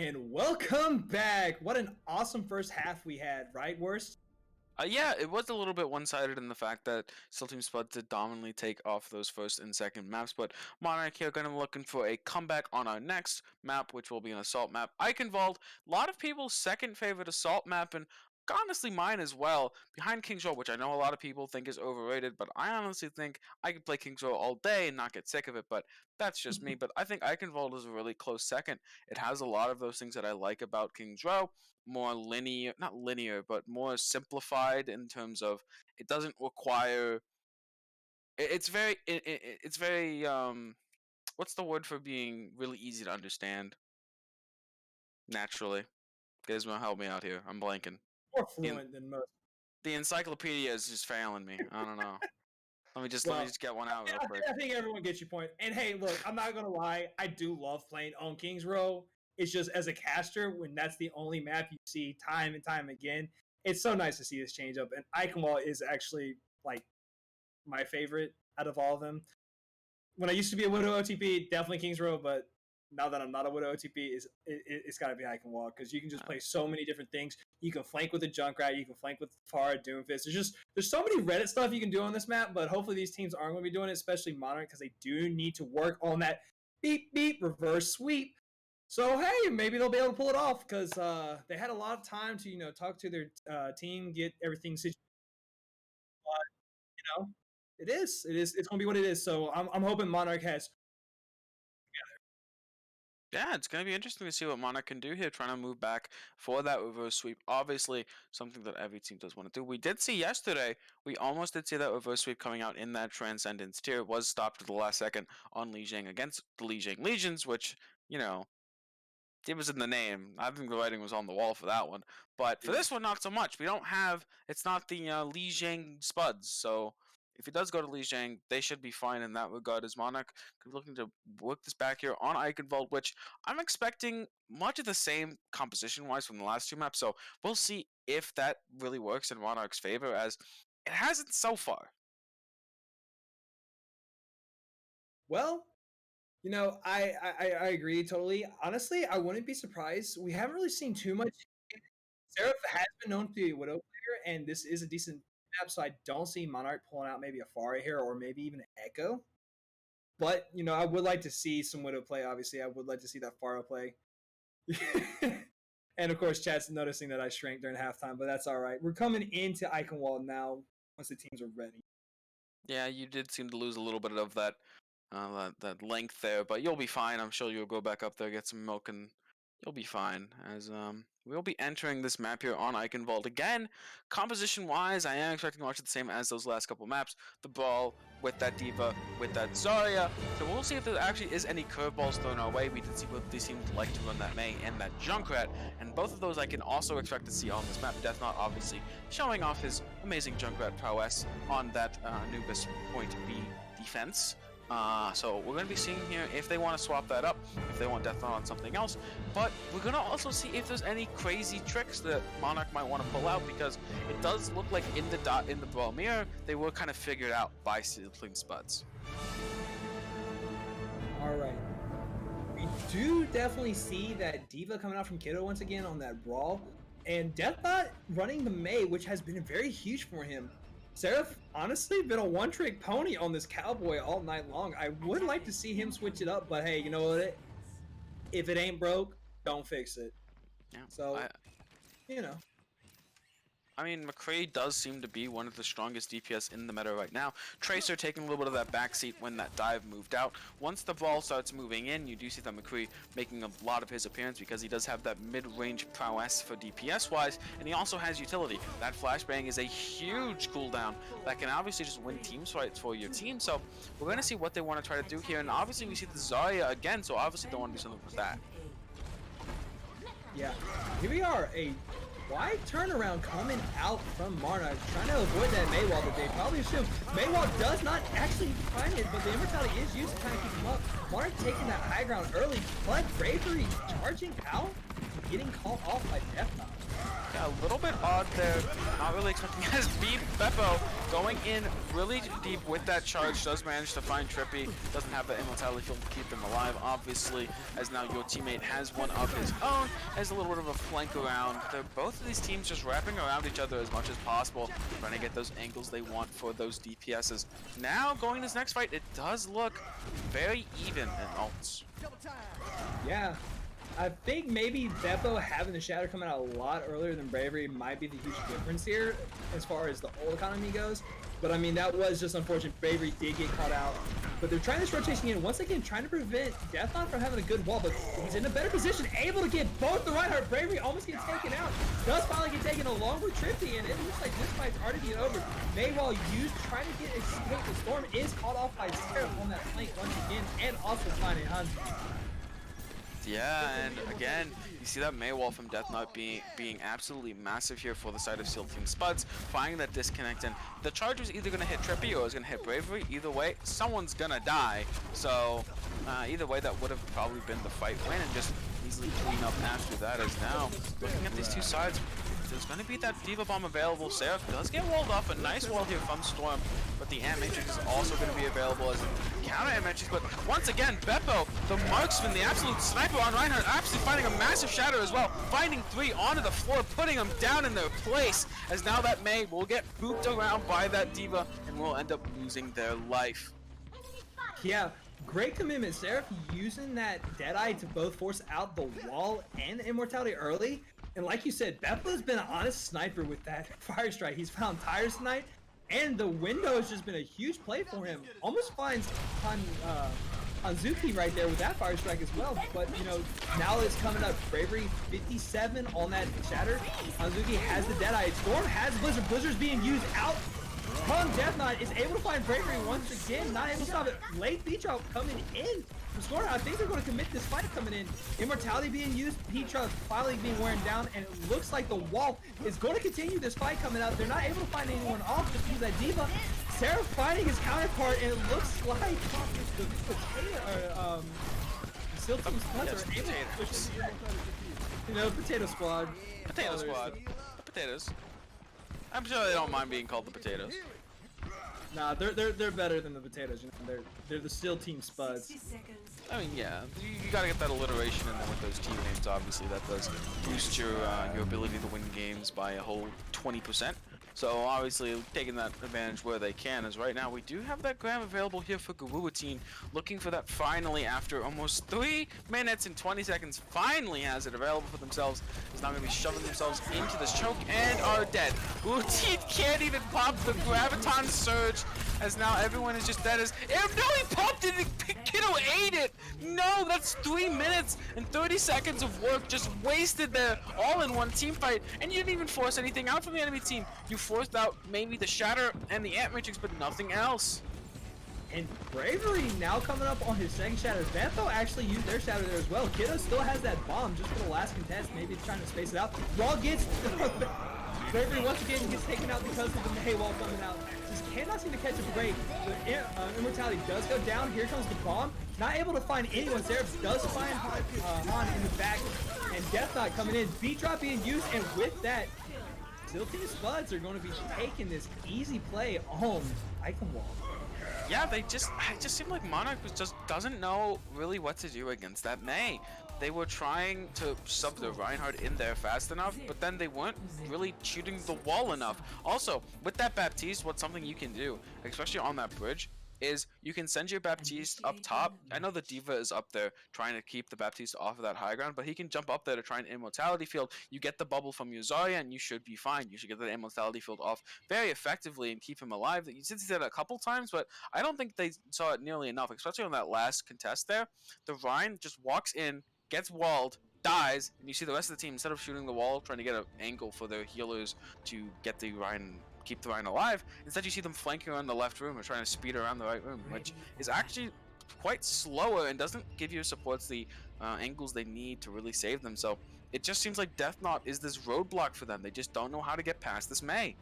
And welcome back. What an awesome first half we had, right, Worst? Yeah, it was a little bit one-sided in the fact that Still Team Spuds did dominantly take off those first and second maps, but Monarch here going to be looking for a comeback on our next map, which will be an assault map. Eichenwald, a lot of people's second favorite assault map, and honestly mine as well, behind King's Row, which I know a lot of people think is overrated, but I honestly think I could play King's Row all day and not get sick of it, but that's just me. But I think Eichenwald is a really close second. It has a lot of those things that I like about King's Row, more linear, not linear, but more simplified in terms of it doesn't require. It's very what's the word for being really easy to understand naturally? Gizmo, help me out here. I'm blanking. More The, fluent than most. the encyclopedia is just failing me. I don't know. Let me just get one out real quick. I think everyone gets your point. And hey, look, I'm not gonna lie, I do love playing on Kings Row. It's just as a caster, when that's the only map you see time and time again, it's so nice to see this change up. And Eichenwald is actually like my favorite out of all of them. When I used to be a Widow OTP, definitely Kings Row, but now that I'm not a Widow OTP, it's got to be Eichenwald because you can just play so many different things. You can flank with a Junkrat, you can flank with Pharah, Doomfist. There's so many Reddit stuff you can do on this map, but hopefully these teams aren't going to be doing it, especially Monarch, because they do need to work on that beep beep reverse sweep. So hey, maybe they'll be able to pull it off because they had a lot of time to talk to their team, get everything situated. But it's going to be what it is. So I'm hoping Monarch has. Yeah, it's going to be interesting to see what Monarch can do here, trying to move back for that reverse sweep. Obviously, something that every team does want to do. We did see yesterday, we almost did see that reverse sweep coming out in that Transcendence tier. It was stopped at the last second on Lijiang against the Lijiang Legions, which, it was in the name. I think the writing was on the wall for that one. But for this one, not so much. It's not the Lijiang Spuds, so if he does go to Lijiang, they should be fine in that regard as Monarch. Looking to work this back here on Eichenwald, which I'm expecting much of the same composition-wise from the last two maps, so we'll see if that really works in Monarch's favor, as it hasn't so far. Well, I agree totally. Honestly, I wouldn't be surprised. We haven't really seen too much. Seraph has been known to be a Widow player, and this is a decent map, so I don't see Monarch pulling out maybe a Pharah here or maybe even an Echo. But, I would like to see some Widow play, obviously. I would like to see that Pharah play. And, of course, chat's noticing that I shrank during halftime, but that's all right. We're coming into Eichenwald now once the teams are ready. Yeah, you did seem to lose a little bit of that length there, but you'll be fine. I'm sure you'll go back up there, get some milk, and you'll be fine. As we'll be entering this map here on Eichenwald again. Composition-wise, I am expecting much the same as those last couple maps. The ball with that D.Va, with that Zarya. So we'll see if there actually is any curveballs thrown our way. We did see what they seem to like to run that Mei and that Junkrat, and both of those I can also expect to see on this map. Deathnot obviously showing off his amazing Junkrat prowess on that Anubis point B defense. So we're going to be seeing here if they want to swap that up, if they want Deathnot on something else, but we're going to also see if there's any crazy tricks that Monarch might want to pull out, because it does look like in the Brawl Mirror, they were kind of figured out by Still Team Spuds. Alright. We do definitely see that D.Va coming out from Kiddo once again on that Brawl, and Deathnot running the Mei, which has been very huge for him. Seraph, honestly, been a one-trick pony on this Cowboy all night long. I would like to see him switch it up, but hey, you know what? If it ain't broke, don't fix it. Yeah. So, I mean, McCree does seem to be one of the strongest DPS in the meta right now. Tracer taking a little bit of that backseat when that dive moved out. Once the ball starts moving in, you do see that McCree making a lot of his appearance, because he does have that mid-range prowess for DPS-wise, and he also has utility. That flashbang is a huge cooldown that can obviously just win team fights for your team, so we're going to see what they want to try to do here, and obviously we see the Zarya again, so obviously they want to do something with that. Yeah, here we are, a wide turnaround coming out from Monarch, trying to avoid that Maywall that they probably assume. Maywall does not actually find it, but the immortality is used to kind of keep him up. Monarch taking that high ground early, but Bravery charging out, getting called off by Deathnot. Yeah, a little bit odd there. Not really expecting as beat Beppo going in really deep with that charge, does manage to find Trippy, doesn't have the immortality field to keep him alive, obviously, as now your teammate has one of his own, has a little bit of a flank around. They're both of these teams just wrapping around each other as much as possible, trying to get those angles they want for those DPSs. Now, going this next fight, it does look very even in ults. Yeah. I think maybe Beppo having the Shatter coming out a lot earlier than Bravery might be the huge difference here as far as the ult economy goes. But I mean, that was just unfortunate. Bravery did get caught out. But they're trying this rotation in once again, trying to prevent Deathnot from having a good wall. But he's in a better position, able to get both the Reinhardt. Bravery almost gets taken out. Does finally get taken along with Trippy, and it looks like this fight's already getting over. Maywall used trying to get escape. The Storm is caught off by Seraph on that flank once again, and also finding Hans. Yeah, and again, you see that Maywall from Deathnot being absolutely massive here for the side of SEAL Team Spuds, finding that disconnect, and the charge was either going to hit Trippy or it was going to hit Bravery. Either way, someone's going to die. So either way, that would have probably been the fight win, and just easily clean up after that. As now, looking at these two sides, there's going to be that Diva Bomb available. Seraph does get walled off, a nice wall here from Storm, but the Ant Matrix is also going to be available as a counter Ant Matrix. But once again, Beppo, the marksman, the absolute sniper on Reinhardt, absolutely finding a massive shatter as well, finding 3 onto the floor, putting them down in their place, as now that May will get booped around by that Diva and will end up losing their life. Yeah, great commitment. Seraph using that Deadeye to both force out the wall and Immortality early. And like you said, Beppo's been an honest sniper with that Fire Strike. He's found tires tonight, and the window has just been a huge play for him. Almost finds Hanzuki right there with that Fire Strike as well. But, you know, now it's coming up. Bravery 57 on that Shatter. Hanzuki has the Deadeye. Storm has Blizzard. Blizzard's being used out. Deathnot is able to find Bravery once again. Not able to stop it. Late Petra coming in. From Storm, I think they're going to commit this fight coming in. Immortality being used. Petra finally being worn down. And it looks like the wall is going to continue this fight coming out. They're not able to find anyone off. Just use that Diva. Seraph finding his counterpart. And it looks like the potato, SEAL Team Spuds are able to push it. You know, Potato Squad. Potato Squad. The potatoes. I'm sure they don't mind being called the potatoes. Nah, they're better than the potatoes. You know, they're the SEAL Team Spuds. I mean, yeah, you gotta get that alliteration in there with those team names. Obviously, that does boost your ability to win games by a whole 20%. So obviously taking that advantage where they can, as right now we do have that grab available here for Garua Team, looking for that finally after almost 3 minutes and 20 seconds, finally has it available for themselves. Is now going to be shoving themselves into this choke and are dead. Garua Team can't even pop the Graviton Surge, as now everyone is just dead as, no, he popped it, Kiddo ate it! No, that's 3 minutes and 30 seconds of work just wasted there, all in one team fight, and you didn't even force anything out from the enemy team. You forced out maybe the Shatter and the Ant Matrix, but nothing else. And Bravery now coming up on his second Shatter. Beppo actually used their Shatter there as well. Kiddo still has that bomb just for the last contest. Maybe it's trying to space it out. Wall gets... Bravery once again gets taken out because of the Maywall coming out. Just cannot seem to catch a break. The Immortality does go down. Here comes the bomb. Not able to find anyone. Seraph does find Han in the back. And Deathnot coming in. Beat drop being used. And with that, SEAL Team Spuds are going to be taking this easy play on Icon Wall. Yeah, it just seemed like Monarch just doesn't know really what to do against that Mei. They were trying to sub the Reinhardt in there fast enough, but then they weren't really shooting the wall enough. Also, with that Baptiste, what's something you can do, especially on that bridge, is you can send your Baptiste up top. I know the Diva is up there trying to keep the Baptiste off of that high ground, but he can jump up there to try an Immortality Field. You get the bubble from your Zarya, and you should be fine. You should get that Immortality Field off very effectively and keep him alive. You did that a couple times, but I don't think they saw it nearly enough, especially on that last contest there. The Rhine just walks in, gets walled, dies, and you see the rest of the team, instead of shooting the wall, trying to get an angle for their healers to get the Rhine, keep the Rhine alive, instead you see them flanking around the left room or trying to speed around the right room, which is actually quite slower and doesn't give your supports the angles they need to really save them. So it just seems like Deathnot is this roadblock for them. They just don't know how to get past this Mei.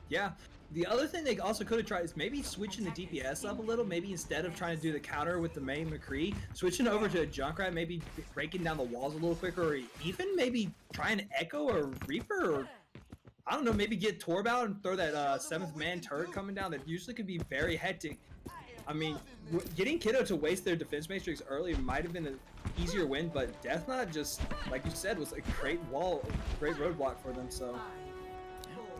Yeah. The other thing they also could have tried is maybe switching the DPS up a little. Maybe instead of trying to do the counter with the Mei McCree, switching over to a Junkrat, maybe breaking down the walls a little quicker, or even maybe trying to Echo or Reaper or I don't know, maybe get Torb out and throw that 7th man turret coming down that usually could be very hectic. I mean, getting Kiddo to waste their defense matrix early might have been an easier win, but Death Knot just, like you said, was a great great roadblock for them. So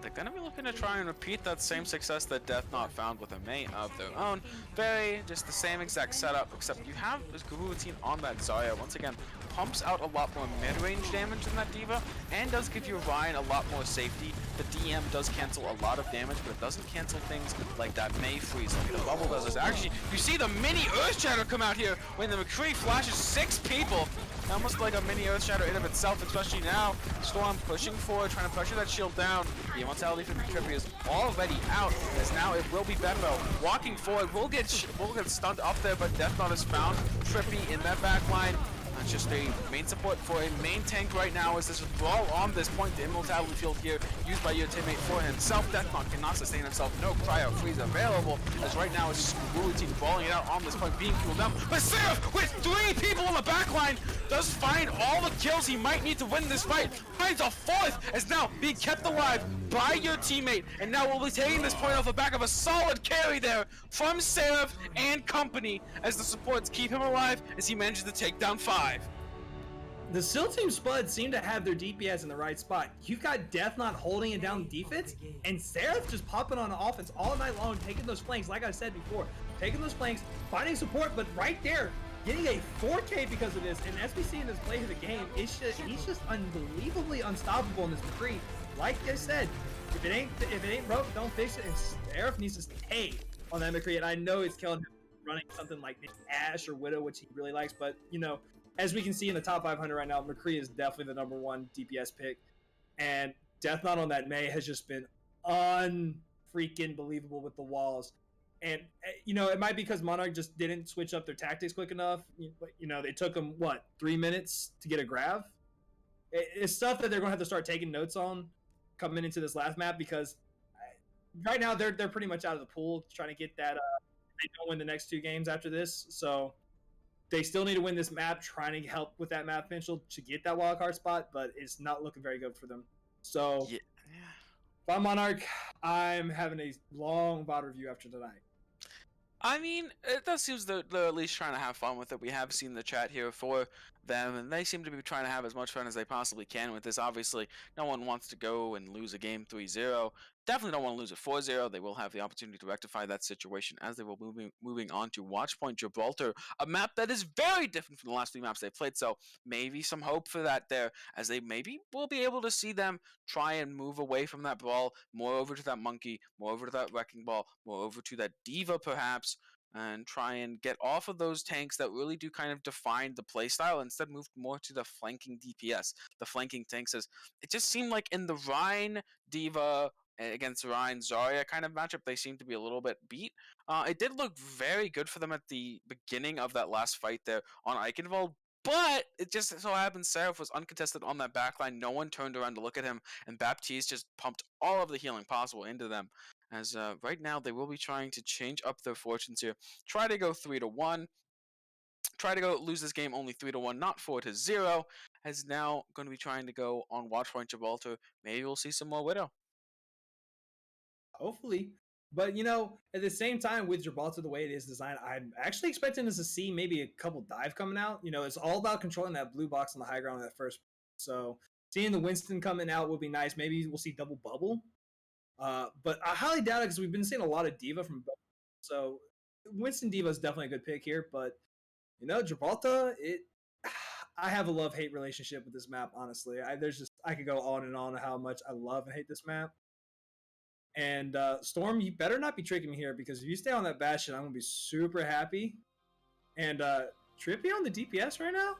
they're gonna be looking to try and repeat that same success that Death Knot found with a mate of their own. Very just the same exact setup, except you have this Guru routine on that Zarya. Once again, pumps out a lot more mid-range damage than that D.Va, and does give your Ryan a lot more safety. The DM does cancel a lot of damage, but it doesn't cancel things like that May freeze, like the bubble does. This. Actually, you see the mini Earth Shatter come out here when the McCree flashes 6 people. Almost like a mini Earth Shatter in of itself, especially now. Storm pushing forward, trying to pressure that shield down. The immortality from Trippy is already out, as now it will be Benbow walking forward. We'll get stunned up there, but Death Knot is found. Trippy in that back line. That's just a main support for a main tank right now as this is brawl on this point. The immortality field here used by your teammate for himself. Death Knot cannot sustain himself. No cryo freeze available as right now it's just Guru team brawling it out on this point, being cooled down. But Seraph with 3 people on the back line does find all the kills he might need to win this fight. Finds a 4th as now being kept alive by your teammate, and now we'll be taking this point off the back of a solid carry there from Seraph and company as the supports keep him alive as he manages to take down 5. The Seal Team Spuds seem to have their DPS in the right spot. You've got Death Knot holding it down the defense, and Seraph just popping on the offense all night long, taking those flanks, like I said before, taking those flanks, finding support, but right there, getting a 4K because of this, and as we see in this play of the game, he's just unbelievably unstoppable in this McCree. Like I said, if it ain't broke, don't fix it, and Seraph needs to stay on that McCree, and I know it's killing him running something like Ashe or Widow, which he really likes, but, you know, as we can see in the top 500 right now, McCree is definitely the #1 DPS pick, and Death Knot on that May has just been unfreaking believable with the walls. And, you know, it might be because Monarch just didn't switch up their tactics quick enough. You know, they took them, 3 minutes to get a grab? It's stuff that they're going to have to start taking notes on coming into this last map, because right now they're pretty much out of the pool trying to get that. They don't win the next 2 games after this, so they still need to win this map, trying to help with that map potential to get that wildcard spot, but it's not looking very good for them. So, Yeah. If I'm Monarch, I'm having a long VOD review after tonight. I mean, it does seem they're at least trying to have fun with it. We have seen the chat here for them, and they seem to be trying to have as much fun as they possibly can with this. Obviously, no one wants to go and lose a game 3-0. Definitely don't want to lose a 4-0. They will have the opportunity to rectify that situation as they will moving on to Watchpoint Gibraltar, a map that is very different from the last 3 maps they've played. So maybe some hope for that there, as they maybe will be able to see them try and move away from that brawl, more over to that monkey, more over to that wrecking ball, more over to that D.Va perhaps, and try and get off of those tanks that really do kind of define the playstyle, instead move more to the flanking DPS, the flanking tanks. As it just seemed like in the Rhine D.Va against Ryan Zarya kind of matchup, they seem to be a little bit beat. It did look very good for them at the beginning of that last fight there on Eichenwald, but it just so happens Seraph was uncontested on that backline. No one turned around to look at him, and Baptiste just pumped all of the healing possible into them. As right now they will be trying to change up their fortunes here, try to go 3-1. Try to go lose this game only 3-1, not 4-0. As now going to be trying to go on Watchpoint Gibraltar. Maybe we'll see some more Widow. Hopefully. But, you know, at the same time, with Gibraltar the way it is designed, I'm actually expecting us to see maybe a couple dive coming out. You know, it's all about controlling that blue box on the high ground on that first. So seeing the Winston coming out would be nice. Maybe we'll see double bubble. But I highly doubt it, because we've been seeing a lot of D.Va from both. So Winston D.Va is definitely a good pick here. But, you know, Gibraltar, I have a love-hate relationship with this map, honestly. I could go on and on how much I love and hate this map. And Storm, you better not be tricking me here, because if you stay on that Bastion, I'm going to be super happy. And Trippy on the DPS right now?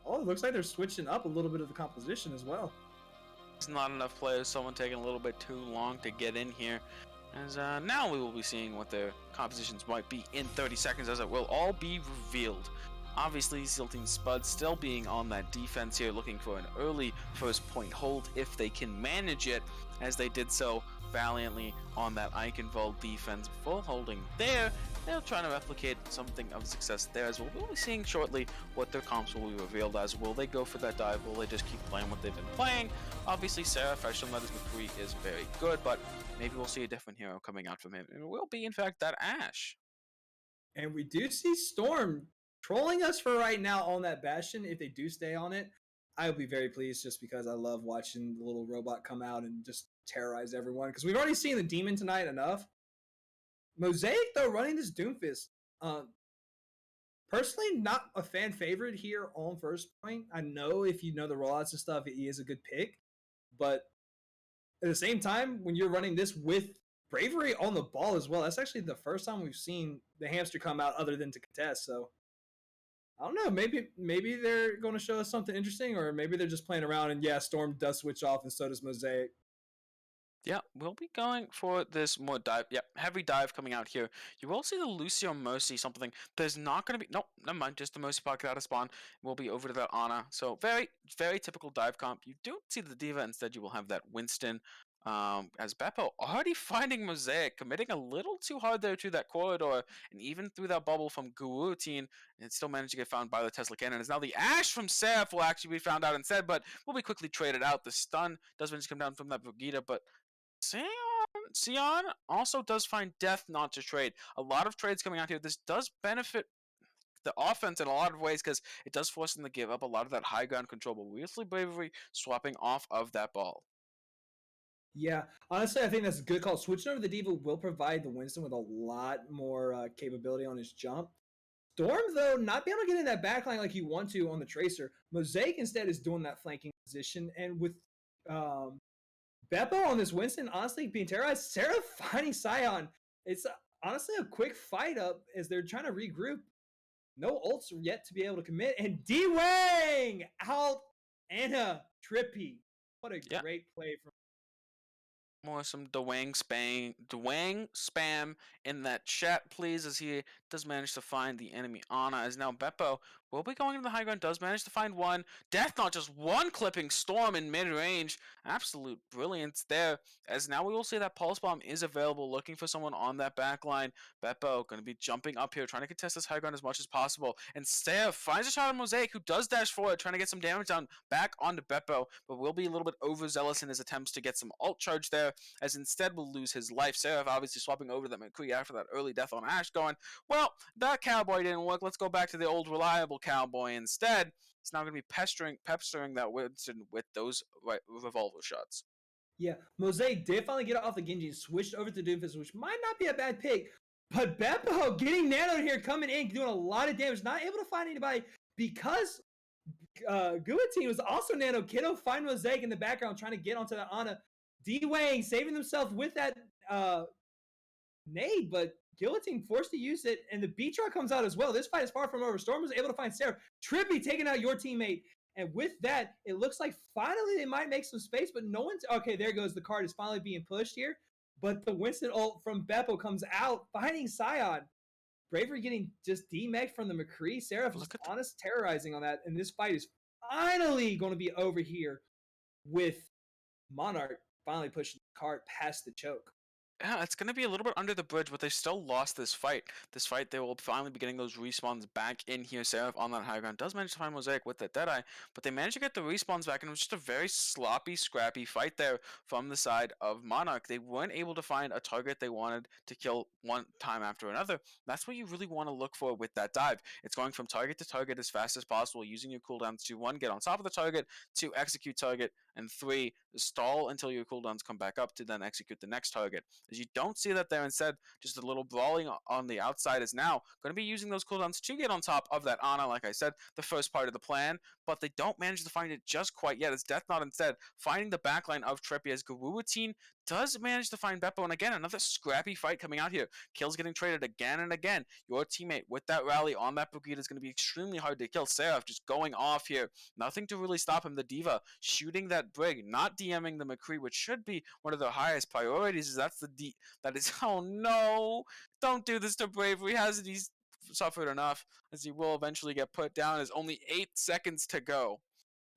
Oh, it looks like they're switching up a little bit of the composition as well. It's not enough players, someone taking a little bit too long to get in here. As now we will be seeing what their compositions might be in 30 seconds, as it will all be revealed. Obviously, Seal Team Spuds still being on that defense here, looking for an early first point hold if they can manage it, as they did so valiantly on that Eichenwald defense, full holding there. They're trying to replicate something of success there as well. We'll be seeing shortly what their comps will be revealed as. Will they go for that dive? Will they just keep playing what they've been playing? Obviously, Sarah Freshman Letters McCree is very good, but maybe we'll see a different hero coming out from him. It will be, in fact, that Ashe. And we do see Storm trolling us for right now on that Bastion. If they do stay on it, I will be very pleased just because I love watching the little robot come out and just terrorize everyone. Because we've already seen the Demon tonight enough. Mosaic, though, running this Doomfist. Personally, not a fan favorite here on First Point. I know if you know the rollouts and stuff, he is a good pick. But at the same time, when you're running this with Bravery on the ball as well, that's actually the first time we've seen the hamster come out other than to contest. So I don't know. Maybe they're going to show us something interesting, or maybe they're just playing around. And yeah, Storm does switch off, and so does Mosaic. Yeah, we'll be going for this more dive. Yeah, heavy dive coming out here. You will see the Lucio Mercy, something. There's not going to be. Nope, never mind. Just the Mercy pocket out of spawn. We'll be over to that Ana. So very, very typical dive comp. You don't see the Diva. Instead, you will have that Winston. As Beppo already finding Mosaic, committing a little too hard there to that corridor, and even through that bubble from Guillotine, and still managed to get found by the Tesla Cannon. As now the Ashe from Seraph will actually be found out instead, but will be quickly traded out. The stun does manage to come down from that Brigida, but Sion also does find Death not to trade. A lot of trades coming out here. This does benefit the offense in a lot of ways because it does force them to give up a lot of that high ground control, but weirdly Bravery swapping off of that ball. Yeah, honestly, I think that's a good call. Switching over the Diva will provide the Winston with a lot more capability on his jump. Storm, though, not being able to get in that backline like you want to on the Tracer. Mosaic instead is doing that flanking position, and with Beppo on this Winston, honestly, being terrorized, Sarah finding Sion. It's honestly a quick fight up as they're trying to regroup. No ults yet to be able to commit, and D-Wang out Anna Trippy. What a great play from More some Dwang spam in that chat, please, as he does manage to find the enemy Ana. As now Beppo will be going into the high ground, does manage to find one. Death not just one clipping Storm in mid-range. Absolute brilliance there. As now we will see that Pulse Bomb is available, looking for someone on that back line. Beppo going to be jumping up here, trying to contest this high ground as much as possible. And Steph finds a shot on Mosaic, who does dash forward, trying to get some damage down back onto Beppo, but will be a little bit overzealous in his attempts to get some ult charge there, as instead will lose his life. Seraph obviously swapping over to that McCree after that early death on Ashe, going, well, that cowboy didn't work. Let's go back to the old reliable cowboy instead. It's now going to be pestering that Winston with those revolver shots. Yeah, Mosaic did finally get off the Genji and switched over to Doomfist, which might not be a bad pick. But Beppo getting nanoed here, coming in, doing a lot of damage, not able to find anybody because Guillotine was also nano. Kiddo find Mosaic in the background, trying to get onto the Ana. D-Wang saving themselves with that nade, but Guillotine forced to use it, and the B-Truck comes out as well. This fight is far from over. Storm was able to find Sarah. Trippy taking out your teammate. And with that, it looks like finally they might make some space, but no one's... Okay, there goes. The card is finally being pushed here. But the Winston ult from Beppo comes out, finding Sion. Bravery getting just demeched from the McCree. Seraph just honest terrorizing on that. And this fight is finally going to be over here with Monarch finally pushing the card past the choke. Yeah, it's going to be a little bit under the bridge, but they still lost this fight. This fight, they will finally be getting those respawns back in here. Seraph on that high ground does manage to find Mosaic with that Deadeye, but they managed to get the respawns back, and it was just a very sloppy, scrappy fight there from the side of Monarch. They weren't able to find a target they wanted to kill one time after another. That's what you really want to look for with that dive. It's going from target to target as fast as possible, using your cooldowns to 1, get on top of the target, 2, execute target, and 3, stall until your cooldowns come back up to then execute the next target. As you don't see that there, instead, just a little brawling on the outside is now going to be using those cooldowns to get on top of that Ana, like I said, the first part of the plan, but they don't manage to find it just quite yet, as Death Knot instead finding the backline of Trippy, as Guillotine does manage to find Beppo, and again, another scrappy fight coming out here. Kills getting traded again and again. Your teammate with that rally on that Brigade is going to be extremely hard to kill. Seraph just going off here. Nothing to really stop him. The Diva shooting that Brig, not DMing the McCree, which should be one of their highest priorities, is that is, oh no, don't do this to Bravery. Hasn't he suffered enough, as he will eventually get put down, as only 8 seconds to go.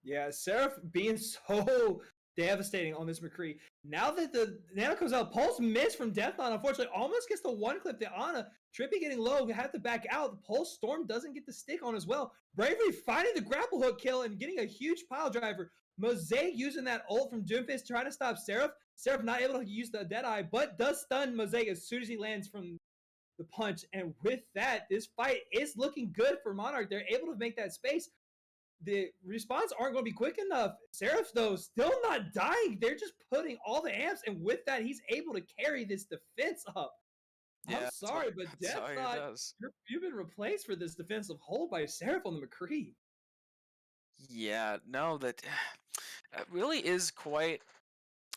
Yeah, Seraph being so devastating on this McCree. Now that the Nano comes out, Pulse missed from Deathlon, unfortunately, almost gets the one clip. The Ana, Trippy getting low, have to back out. The Pulse Storm doesn't get the stick on as well. Bravery finding the grapple hook kill and getting a huge pile driver. Mosaic using that ult from Doomfist, trying to stop Seraph. Seraph not able to use the Deadeye, but does stun Mosaic as soon as he lands from the punch. And with that, this fight is looking good for Monarch. They're able to make that space. The response aren't going to be quick enough. Seraph, though, still not dying. They're just putting all the amps, and with that, he's able to carry this defense up. Yeah, I'm sorry, but Death sorry, it thought does. you've been replaced for this defensive hold by Seraph on the McCree. Yeah, no, that it really is quite.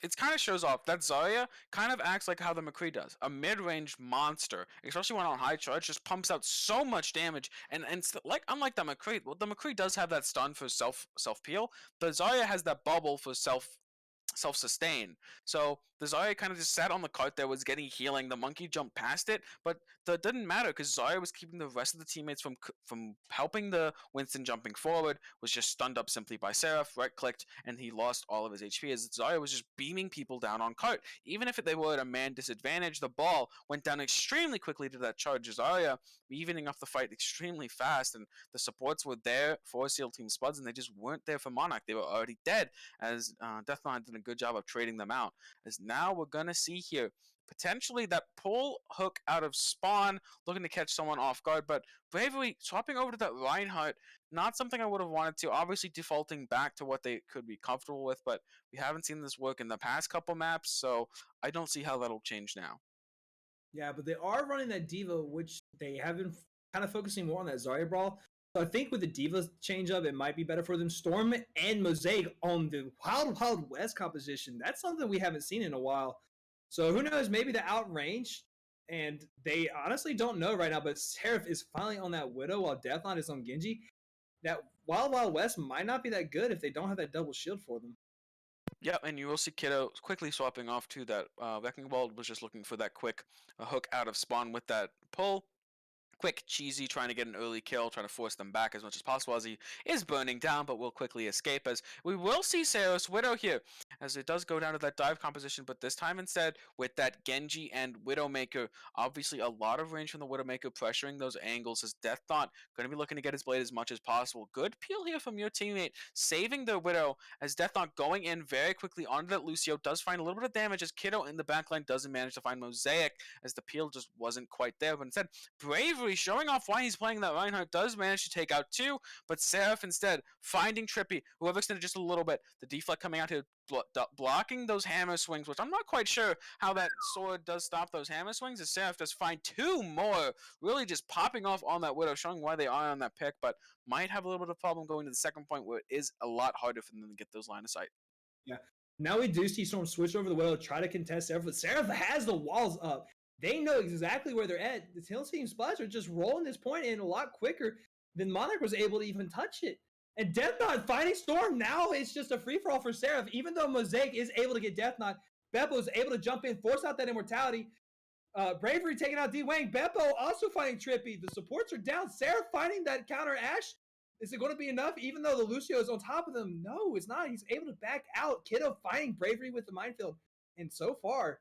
It kind of shows off that Zarya kind of acts like how the McCree does. A mid-range monster, especially when on high charge, just pumps out so much damage. And like unlike the McCree, well, the McCree does have that stun for self peel, but Zarya has that bubble for self-sustain. So the Zarya kind of just sat on the cart there, was getting healing. The monkey jumped past it, but that didn't matter because Zarya was keeping the rest of the teammates from helping the Winston jumping forward. Was just stunned up simply by Seraph, right-clicked, and he lost all of his HP as Zarya was just beaming people down on cart. Even if they were at a man disadvantage, the ball went down extremely quickly to that charge. Zarya evening off the fight extremely fast, and the supports were there for SEAL Team Spuds, and they just weren't there for Monarch. They were already dead, as Deathline did a good job of trading them out. As now we're gonna see here potentially that pull hook out of spawn, looking to catch someone off guard, but Bravery swapping over to that Reinhardt, not something I would have wanted to, obviously defaulting back to what they could be comfortable with, but we haven't seen this work in the past couple maps, so I don't see how that'll change now. Yeah, but they are running that Diva, which they have been kind of focusing more on that Zarya brawl. So I think with the Diva change up, it might be better for them. Storm and Mosaic on the Wild Wild West composition. That's something we haven't seen in a while. So who knows? Maybe the outrange. And they honestly don't know right now, but Seraph is finally on that Widow while Deathline is on Genji. That Wild Wild West might not be that good if they don't have that double shield for them. Yeah, and you will see Kiddo quickly swapping off to that Wrecking Ball, was just looking for that quick hook out of spawn with that pull. Quick, cheesy, trying to get an early kill, trying to force them back as much as possible as he is burning down, but will quickly escape. As we will see Seros Widow here, as it does go down to that dive composition, but this time instead with that Genji and Widowmaker. Obviously, a lot of range from the Widowmaker pressuring those angles. As Death Thought going to be looking to get his blade as much as possible. Good peel here from your teammate, saving the Widow. As Death Thought going in very quickly onto that Lucio, does find a little bit of damage as Kiddo in the backline doesn't manage to find Mosaic, as the peel just wasn't quite there, but instead Bravery showing off why he's playing that Reinhardt, does manage to take out two, but Seraph instead finding Trippy, who have extended just a little bit. The deflect coming out here, blocking those hammer swings, which I'm not quite sure how that sword does stop those hammer swings, as Seraph does find two more, really just popping off on that Widow, showing why they are on that pick, but might have a little bit of problem going to the second point where it is a lot harder for them to get those line of sight. Yeah. Now we do see Storm switch over the Widow, try to contest Seraph, but Seraph has the walls up. They know exactly where they're at. The Tail Team Spuds are just rolling this point in a lot quicker than Monarch was able to even touch it. And Death Knot fighting Storm, now it's just a free-for-all for Seraph. Even though Mosaic is able to get Death Knot, Beppo is able to jump in, force out that immortality. Bravery taking out D-Wang. Beppo also fighting Trippy. The supports are down. Seraph finding that counter Ashe. Is it going to be enough? Even though the Lucio is on top of them, no, it's not. He's able to back out. Kiddo fighting Bravery with the minefield. And so far,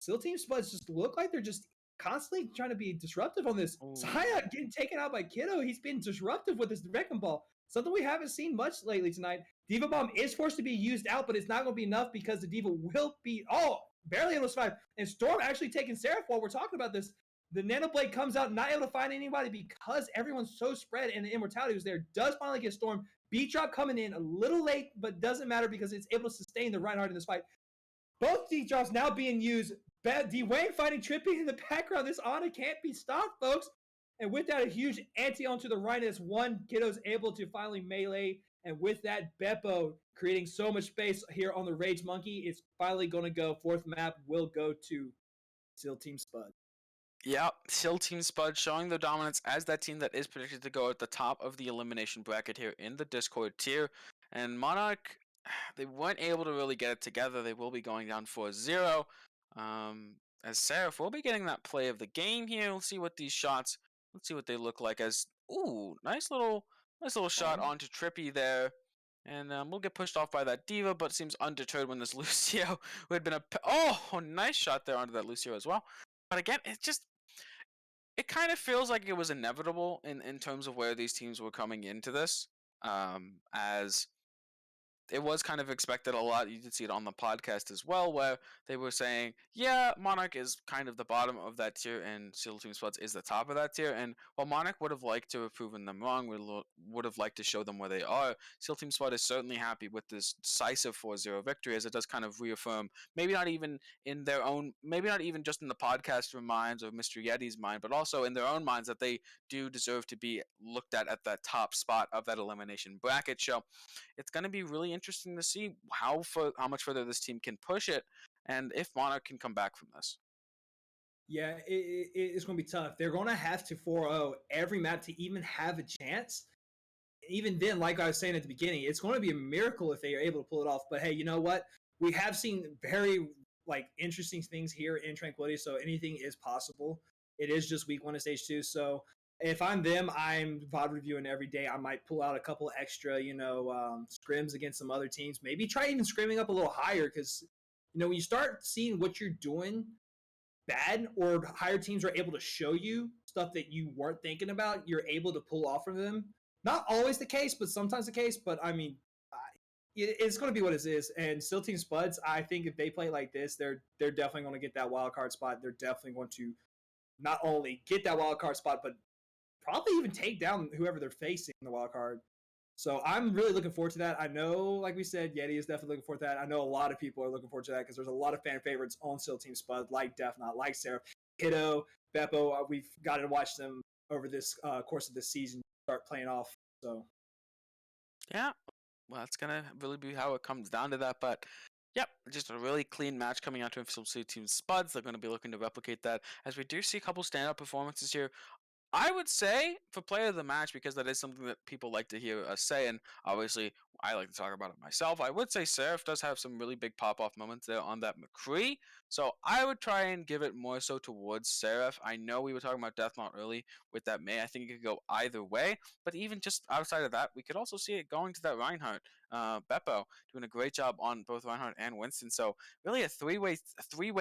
Still Team Spuds just look like they're just constantly trying to be disruptive on this. Saya getting taken out by Kiddo. He's been disruptive with his wrecking ball. Something we haven't seen much lately tonight. Diva Bomb is forced to be used out, but it's not going to be enough because the Diva will be, barely able to survive. And Storm actually taking Seraph while we're talking about this. The Nano Blade comes out, not able to find anybody because everyone's so spread and the immortality was there. Does finally get Storm. Beat drop coming in a little late, but doesn't matter because it's able to sustain the Reinhardt in this fight. Both D drops now being used. D-Wang fighting Trippy in the background. This Ana can't be stopped, folks. And with that, a huge anti onto the right as one Kiddo's able to finally melee. And with that, Beppo creating so much space here on the Rage Monkey. It's finally going to go. Fourth map will go to Still Team Spud. Yeah, Still Team Spud showing their dominance as that team that is predicted to go at the top of the elimination bracket here in the Discord tier. And Monarch, they weren't able to really get it together. They will be going down 4-0. As Seraph will be getting that play of the game here. Let's see what these shots, let's see what they look like as, nice little shot onto Trippy there. And we'll get pushed off by that Diva, but seems undeterred when this Lucio, who had been oh, nice shot there onto that Lucio as well. But again, it kind of feels like it was inevitable in terms of where these teams were coming into this, as it was kind of expected a lot. You did see it on the podcast as well, where they were saying, yeah, Monarch is kind of the bottom of that tier, and SEAL Team Spuds is the top of that tier. And while Monarch would have liked to have proven them wrong, would have liked to show them where they are, SEAL Team Spud is certainly happy with this decisive 4-0 victory, as it does kind of reaffirm, maybe not even in their own, maybe not even just in the podcaster minds or Mr. Yeti's mind, but also in their own minds, that they do deserve to be looked at that top spot of that elimination bracket show. It's going to be really interesting to see how much further this team can push it, and if Monarch can come back from this. Yeah, it's going to be tough. They're going to have to 4-0 every map to even have a chance. Even then, like I was saying at the beginning, it's going to be a miracle if they are able to pull it off. But hey, you know what? We have seen very interesting things here in Tranquility, so anything is possible. It is just week 1 of stage 2, so if I'm them, I'm VOD reviewing every day. I might pull out a couple extra, scrims against some other teams. Maybe try even scrimming up a little higher, because when you start seeing what you're doing bad, or higher teams are able to show you stuff that you weren't thinking about, you're able to pull off from them. Not always the case, but sometimes the case. But I mean, it's going to be what it is. And SEAL Team Spuds, I think if they play like this, they're definitely going to get that wild card spot. They're definitely going to not only get that wild card spot, but probably even take down whoever they're facing in the wild card. So I'm really looking forward to that. I know, like we said, Yeti is definitely looking forward to that. I know a lot of people are looking forward to that, because there's a lot of fan favorites on SEAL Team Spud, like Death Knot, like Seraph, Hiddo, Beppo. We've got to watch them over this course of this season start playing off. So yeah, well, that's gonna really be how it comes down to that. But yep, just a really clean match coming out to SEAL Team Spuds. They're going to be looking to replicate that, as we do see a couple standout performances here. I would say for player of the match, because that is something that people like to hear us say, and obviously I like to talk about it myself. I would say Seraph does have some really big pop-off moments there on that McCree, so I would try and give it more so towards Seraph. I know we were talking about Deathmont early with that May. I think it could go either way, but even just outside of that, we could also see it going to that Reinhardt. Beppo doing a great job on both Reinhardt and Winston, so really a three-way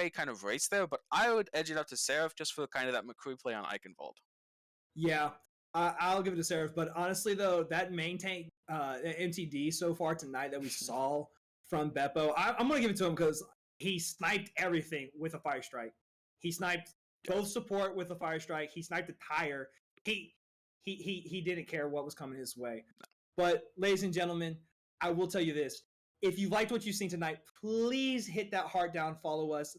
kind of race there, but I would edge it up to Seraph just for kind of that McCree play on Eichenwald. yeah, I'll give it to Seraph. But honestly, though, that main tank MTD so far tonight that we saw from Beppo, I'm going to give it to him, because he sniped everything with a Fire Strike. He sniped both support with a Fire Strike. He sniped the tire. He didn't care what was coming his way. But ladies and gentlemen, I will tell you this. If you liked what you've seen tonight, please hit that heart down, follow us.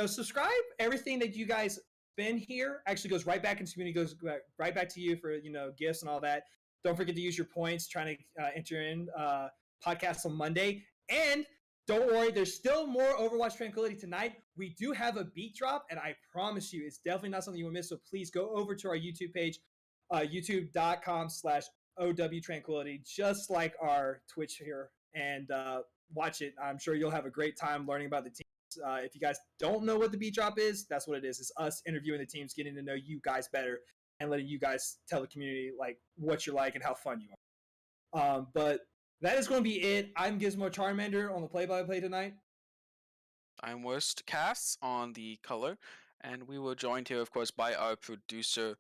Subscribe. Everything that you guys spend here actually goes right back into community, goes right back to you for gifts and all that. Don't forget to use your points trying to enter in podcasts on Monday. And don't worry, there's still more Overwatch Tranquility tonight. We do have a beat drop, and I promise you, it's definitely not something you will miss. So please go over to our YouTube page, youtube.com/OW Tranquility, just like our Twitch here, and watch it. I'm sure you'll have a great time learning about the team. If you guys don't know what the beat drop is, that's what it is. It's us interviewing the teams, getting to know you guys better, and letting you guys tell the community what you're like and how fun you are. But that is going to be it. I'm Gizmo Charmander on the play-by-play tonight. I'm Worst Casts on the color, and we were joined here, of course, by our producer,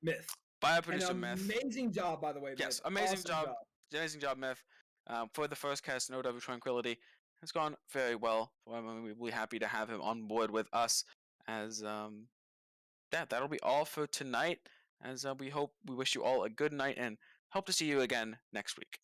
Myth. By our producer, Myth. Amazing job, by the way, yes, Myth. amazing Awesome job. Amazing job, Myth. For the first cast, No Double Tranquility has gone very well. We'll be happy to have him on board with us. As that'll be all for tonight. As we wish you all a good night and hope to see you again next week.